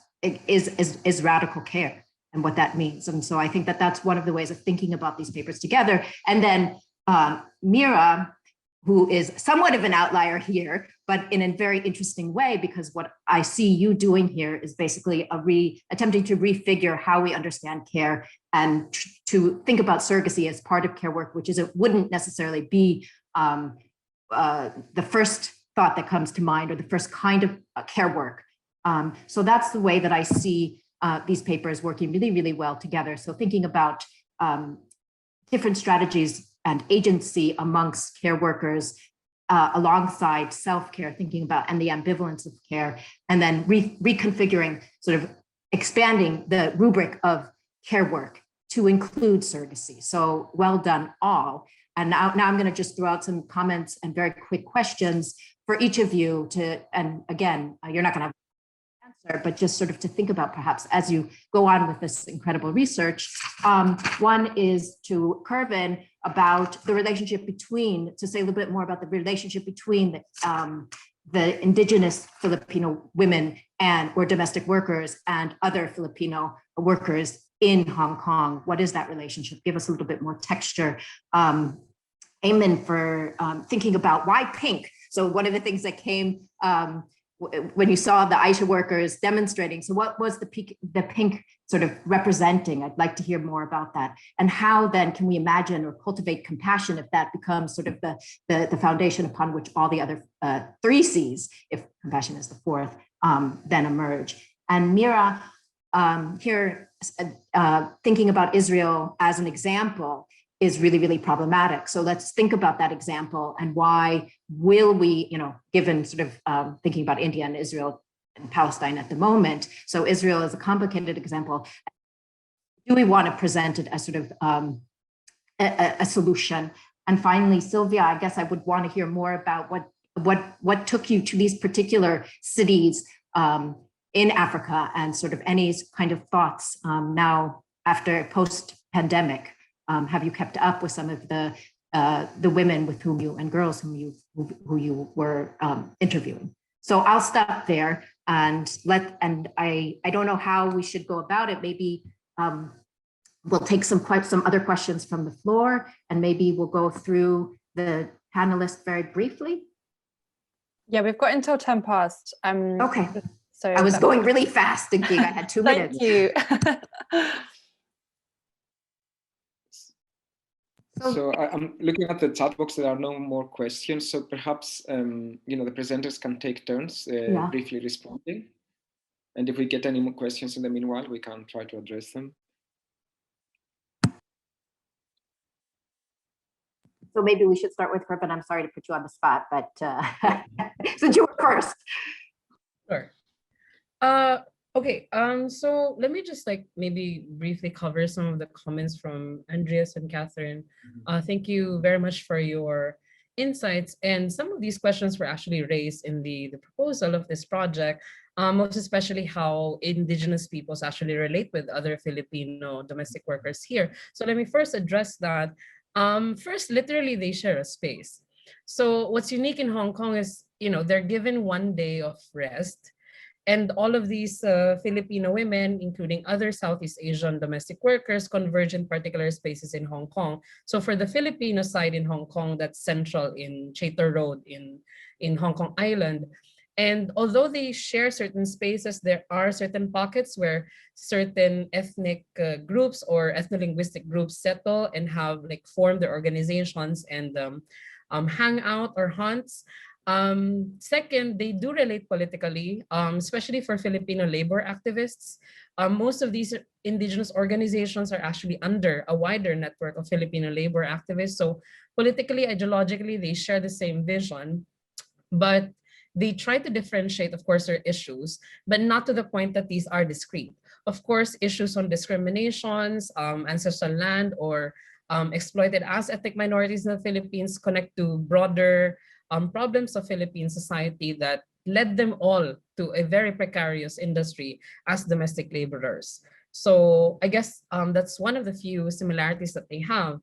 radical care and what that means. And so I think that that's one of the ways of thinking about these papers together. And then Meera, who is somewhat of an outlier here, but in a very interesting way, because what I see you doing here is basically attempting to refigure how we understand care and to think about surrogacy as part of care work, which wouldn't necessarily be the first thought that comes to mind or the first kind of care work. So that's the way that I see these papers working really, really well together. So thinking about different strategies and agency amongst care workers alongside self-care, thinking about and the ambivalence of care, and then reconfiguring, sort of expanding the rubric of care work to include surrogacy. So well done all. And now I'm going to just throw out some comments and very quick questions for each of you and again, you're not going to have answer, but just sort of to think about perhaps as you go on with this incredible research. One is to Kervin about the relationship to say a little bit more about the relationship between the indigenous Filipino women or domestic workers and other Filipino workers in Hong Kong. What is that relationship? Give us a little bit more texture. Aiman for thinking about why pink. So one of the things that came when you saw the Aisha workers demonstrating, so what was the pink sort of representing? I'd like to hear more about that. And how then can we imagine or cultivate compassion if that becomes sort of the foundation upon which all the other 3 C's, if compassion is the 4th, then emerge. And Meera, here thinking about Israel as an example is really, really problematic. So let's think about that example and why will we, given sort of thinking about India and Israel in Palestine at the moment. So Israel is a complicated example. Do we want to present it as sort of a solution? And finally, Silvia, I guess I would want to hear more about what took you to these particular cities in Africa, and sort of any kind of thoughts now after post-pandemic. Have you kept up with some of the women with whom you and girls who you were interviewing? So I'll stop there and I don't know how we should go about it. Maybe we'll take some other questions from the floor, and maybe we'll go through the panelists very briefly. Yeah, we've got until 10 past. Okay. So I was going really fast thinking I had 2 minutes. Thank you. So I'm looking at the chat box. There are no more questions. So perhaps the presenters can take turns briefly responding. And if we get any more questions in the meanwhile, we can try to address them. So maybe we should start with Kervin. I'm sorry to put you on the spot, but since you were first. Sure. Okay, so let me just maybe briefly cover some of the comments from Andreas and Catherine. Thank you very much for your insights. And some of these questions were actually raised in the proposal of this project, most especially how indigenous peoples actually relate with other Filipino domestic workers here. So let me first address that. First, literally, they share a space. So what's unique in Hong Kong is, they're given 1 day of rest. And all of these Filipino women, including other Southeast Asian domestic workers, converge in particular spaces in Hong Kong. So for the Filipino side in Hong Kong, that's central in Chater Road in Hong Kong Island. And although they share certain spaces, there are certain pockets where certain ethnic groups or ethno-linguistic groups settle and have formed their organizations and hang out or hunts. Second, they do relate politically, especially for Filipino labor activists. Most of these indigenous organizations are actually under a wider network of Filipino labor activists. So politically, ideologically, they share the same vision, but they try to differentiate, of course, their issues, but not to the point that these are discrete. Of course, issues on discriminations, ancestral land, or exploited as ethnic minorities in the Philippines connect to broader problems of Philippine society that led them all to a very precarious industry as domestic laborers. So I guess that's one of the few similarities that they have.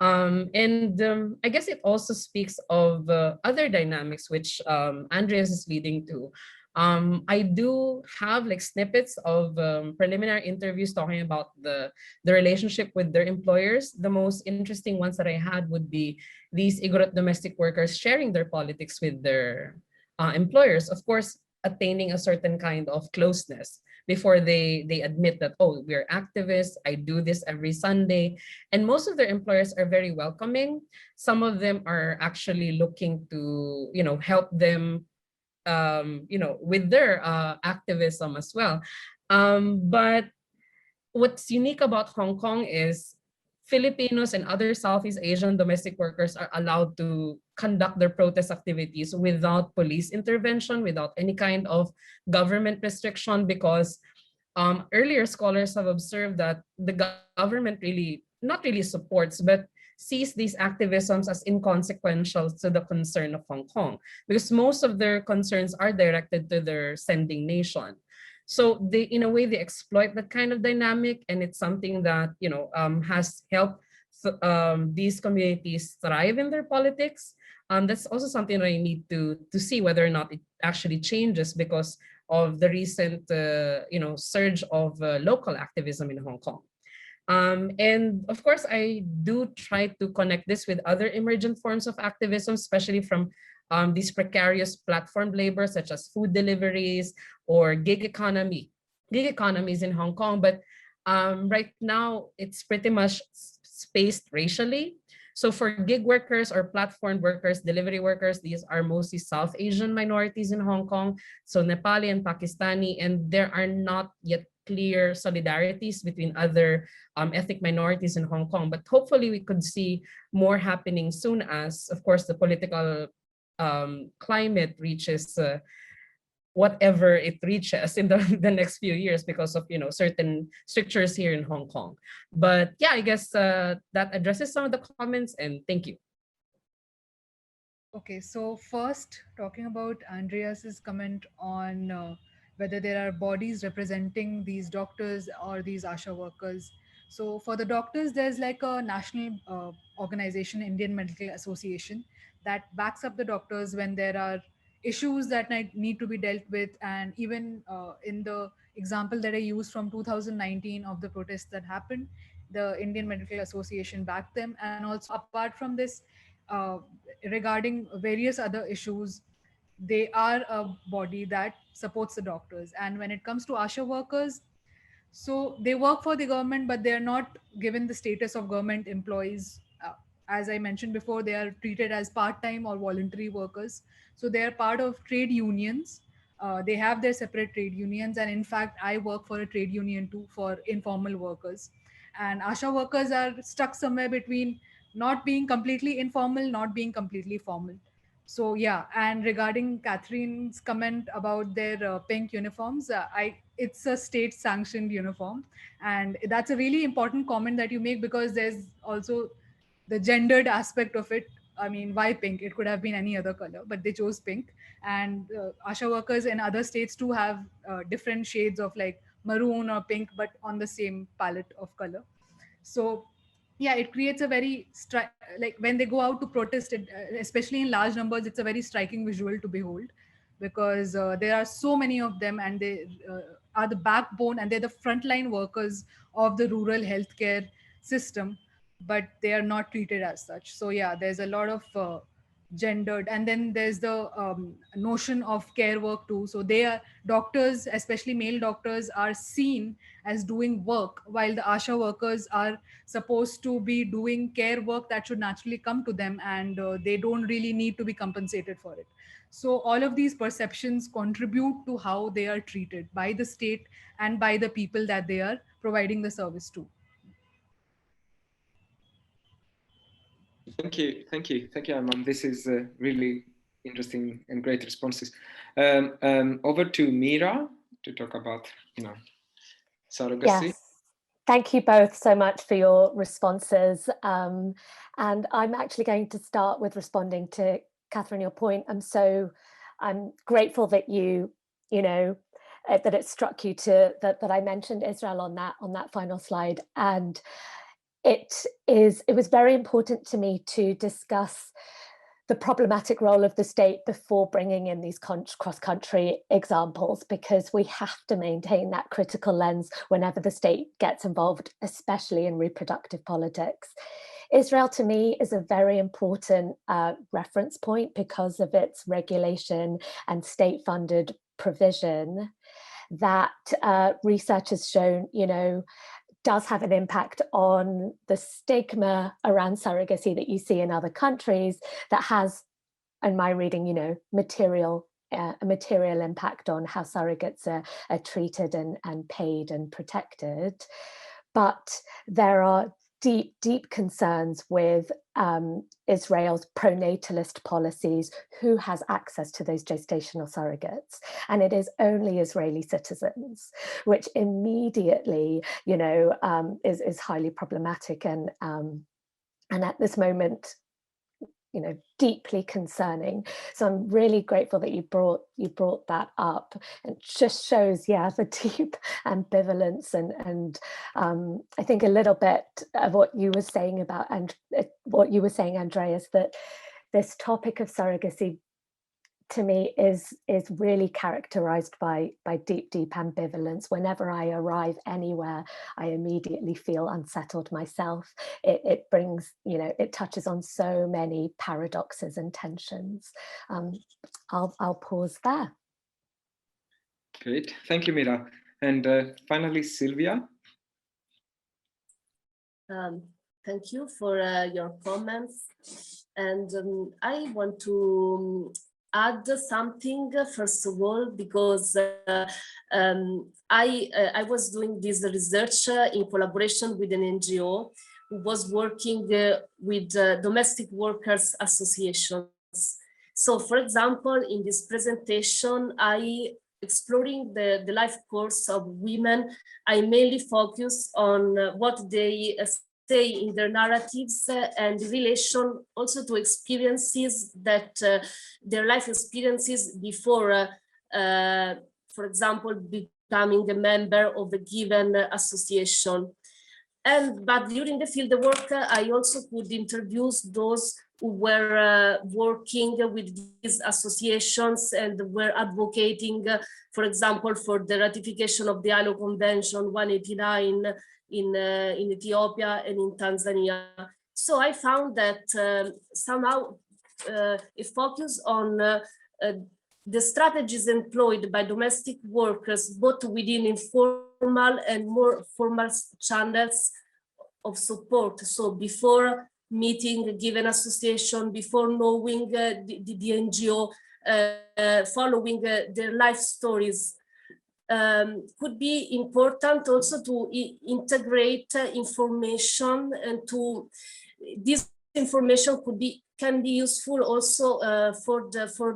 I guess it also speaks of other dynamics, which Andreas is leading to. I do have snippets of preliminary interviews talking about the relationship with their employers. The most interesting ones that I had would be these Igorot domestic workers sharing their politics with their employers, of course, attaining a certain kind of closeness before they admit that, oh, we're activists, I do this every Sunday. And most of their employers are very welcoming. Some of them are actually looking to, help them with their activism as well. But what's unique about Hong Kong is Filipinos and other Southeast Asian domestic workers are allowed to conduct their protest activities without police intervention, without any kind of government restriction, because earlier scholars have observed that the government really, not really supports, but sees these activisms as inconsequential to the concern of Hong Kong, because most of their concerns are directed to their sending nation. So they, in a way, they exploit that kind of dynamic, and it's something that has helped these communities thrive in their politics. That's also something that I need to see whether or not it actually changes because of the recent surge of local activism in Hong Kong. And of course, I do try to connect this with other emergent forms of activism, especially from these precarious platform labor, such as food deliveries or gig economies in Hong Kong. But right now, it's pretty much spaced racially. So for gig workers or platform workers, delivery workers, these are mostly South Asian minorities in Hong Kong, so Nepali and Pakistani, and there are not yet clear solidarities between other ethnic minorities in Hong Kong. But hopefully we could see more happening soon as, of course, the political climate reaches whatever it reaches in the next few years because of, certain strictures here in Hong Kong. But yeah, I guess that addresses some of the comments, and thank you. Okay, so first talking about Andreas's comment on whether there are bodies representing these doctors or these ASHA workers. So for the doctors, there's like a national organization, Indian Medical Association, that backs up the doctors when there are issues that need to be dealt with. And even in the example that I used from 2019 of the protests that happened, the Indian Medical Association backed them. And also apart from this, regarding various other issues, they are a body that supports the doctors. And when it comes to ASHA workers, so they work for the government, but they are not given the status of government employees. As I mentioned before, they are treated as part-time or voluntary workers. So they are part of trade unions. They have their separate trade unions. And in fact, I work for a trade union too for informal workers. And ASHA workers are stuck somewhere between not being completely informal, not being completely formal. So yeah, and regarding Catherine's comment about their pink uniforms, it's a state-sanctioned uniform, and that's a really important comment that you make, because there's also the gendered aspect of it. I mean, why pink? It could have been any other color, but they chose pink. And ASHA workers in other states too have different shades of like maroon or pink, but on the same palette of color. So yeah, it creates a very like when they go out to protest it, especially in large numbers, it's a very striking visual to behold, because there are so many of them, and they are the backbone, and they're the frontline workers of the rural healthcare system, but they are not treated as such. So yeah, there's a lot of gendered. And then there's the notion of care work too. So they are doctors, especially male doctors, are seen as doing work, while the ASHA workers are supposed to be doing care work that should naturally come to them, and they don't really need to be compensated for it. So all of these perceptions contribute to how they are treated by the state and by the people that they are providing the service to. Thank you, Aiman. This is really interesting and great responses. Over to Meera to talk about, surrogacy. Yes, thank you both so much for your responses. And I'm actually going to start with responding to Catherine, your point. I'm grateful that that it struck you that I mentioned Israel on that final slide. And it was very important to me to discuss the problematic role of the state before bringing in these cross-country examples, because we have to maintain that critical lens whenever the state gets involved, especially in reproductive politics. Israel, to me, is a very important reference point because of its regulation and state-funded provision that research has shown, does have an impact on the stigma around surrogacy that you see in other countries, that has, in my reading, a material impact on how surrogates are treated and paid and protected. But there are deep concerns with Israel's pronatalist policies, who has access to those gestational surrogates, and it is only Israeli citizens, which immediately, is highly problematic and at this moment, deeply concerning. So I'm really grateful that you brought that up. It just shows, the deep ambivalence and I think a little bit of what you were saying about, and what you were saying, Andreas, that this topic of surrogacy, to me, is really characterized by deep ambivalence. Whenever I arrive anywhere, I immediately feel unsettled myself. It brings, it touches on so many paradoxes and tensions. I'll pause there. Great, thank you, Meera. And finally, Silvia. Thank you for your comments. And I want to add something, first of all, because I was doing this research in collaboration with an NGO who was working with domestic workers associations. So, for example, in this presentation, exploring the life course of women, I mainly focus on what they say in their narratives and relation also to experiences that their life experiences before, for example, becoming a member of a given association. But during the field work, I also could introduce those who were working with these associations and were advocating, for example, for the ratification of the ILO Convention 189 in Ethiopia and in Tanzania. So I found that somehow a focus on the strategies employed by domestic workers, both within informal and more formal channels of support. So before meeting a given association, before knowing the NGO, following their life stories, could be important also to integrate information, and to this information can be useful also for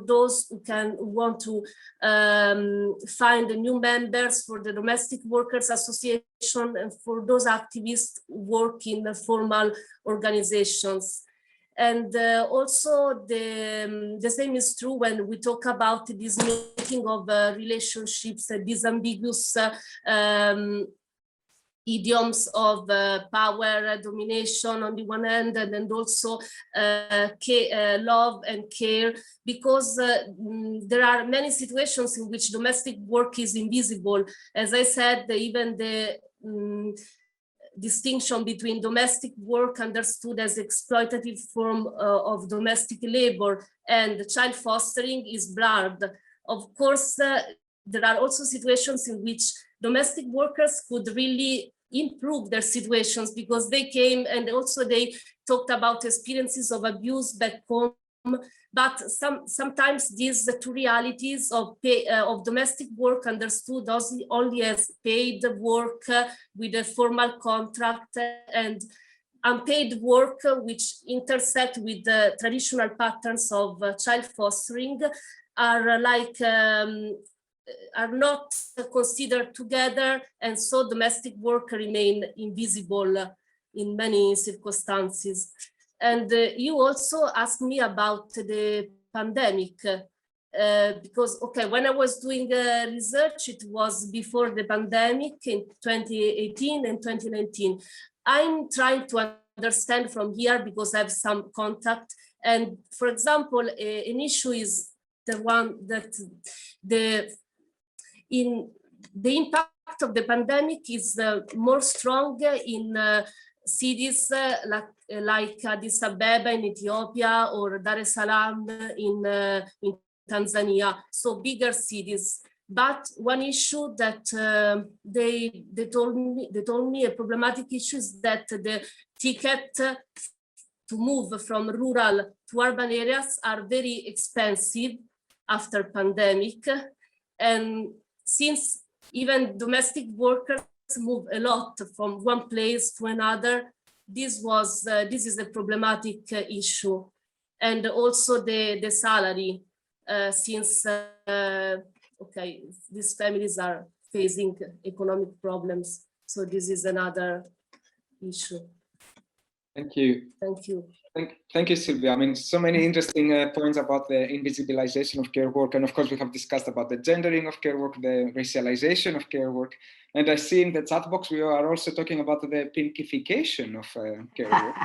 those who want to find new members for the Domestic Workers Association, and for those activists who work in the formal organizations. And also the same is true when we talk about this making of relationships, these ambiguous idioms of power, domination on the one hand, and also love and care, because there are many situations in which domestic work is invisible. As I said, even the distinction between domestic work understood as exploitative form of domestic labor and child fostering is blurred. Of course, there are also situations in which domestic workers could really improve their situations, because they came and also they talked about experiences of abuse back home. But sometimes these two realities of domestic work understood only as paid work with a formal contract, and unpaid work which intersect with the traditional patterns of child fostering are not considered together, and so domestic work remain invisible in many circumstances. And you also asked me about the pandemic, because, okay, when I was doing research, it was before the pandemic in 2018 and 2019. I'm trying to understand from here because I have some contact. And for example, an issue is the one that the impact of the pandemic is more strong in cities like Addis Ababa in Ethiopia or Dar es Salaam in Tanzania, so bigger cities. But one issue that they told me a problematic issue is that the ticket to move from rural to urban areas are very expensive after pandemic, and since even domestic workers move a lot from one place to another, this is a problematic issue. And also the salary, since okay, these families are facing economic problems, so this is another issue. Thank you. Thank you. Thank you, Silvia. I mean, so many interesting points about the invisibilization of care work. And of course, we have discussed about the gendering of care work, the racialization of care work. And I see in the chat box, we are also talking about the pinkification of care work,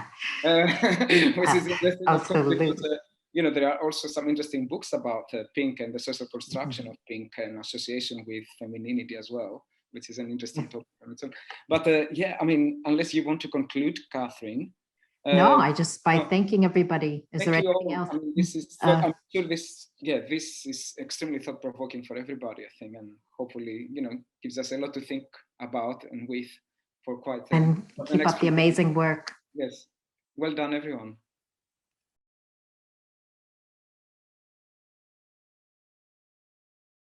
which is interesting. Absolutely. Because, you know, there are also some interesting books about pink and the social construction of pink and association with femininity as well, which is an interesting topic on its own. But yeah, I mean, unless you want to conclude, Catherine. No, I just by thanking everybody. Is there anything else? I mean, this is, I'm sure this is extremely thought-provoking for everybody, I think, and hopefully, you know, gives us a lot to think about and with for quite. And keep up the amazing work. Yes, well done, everyone.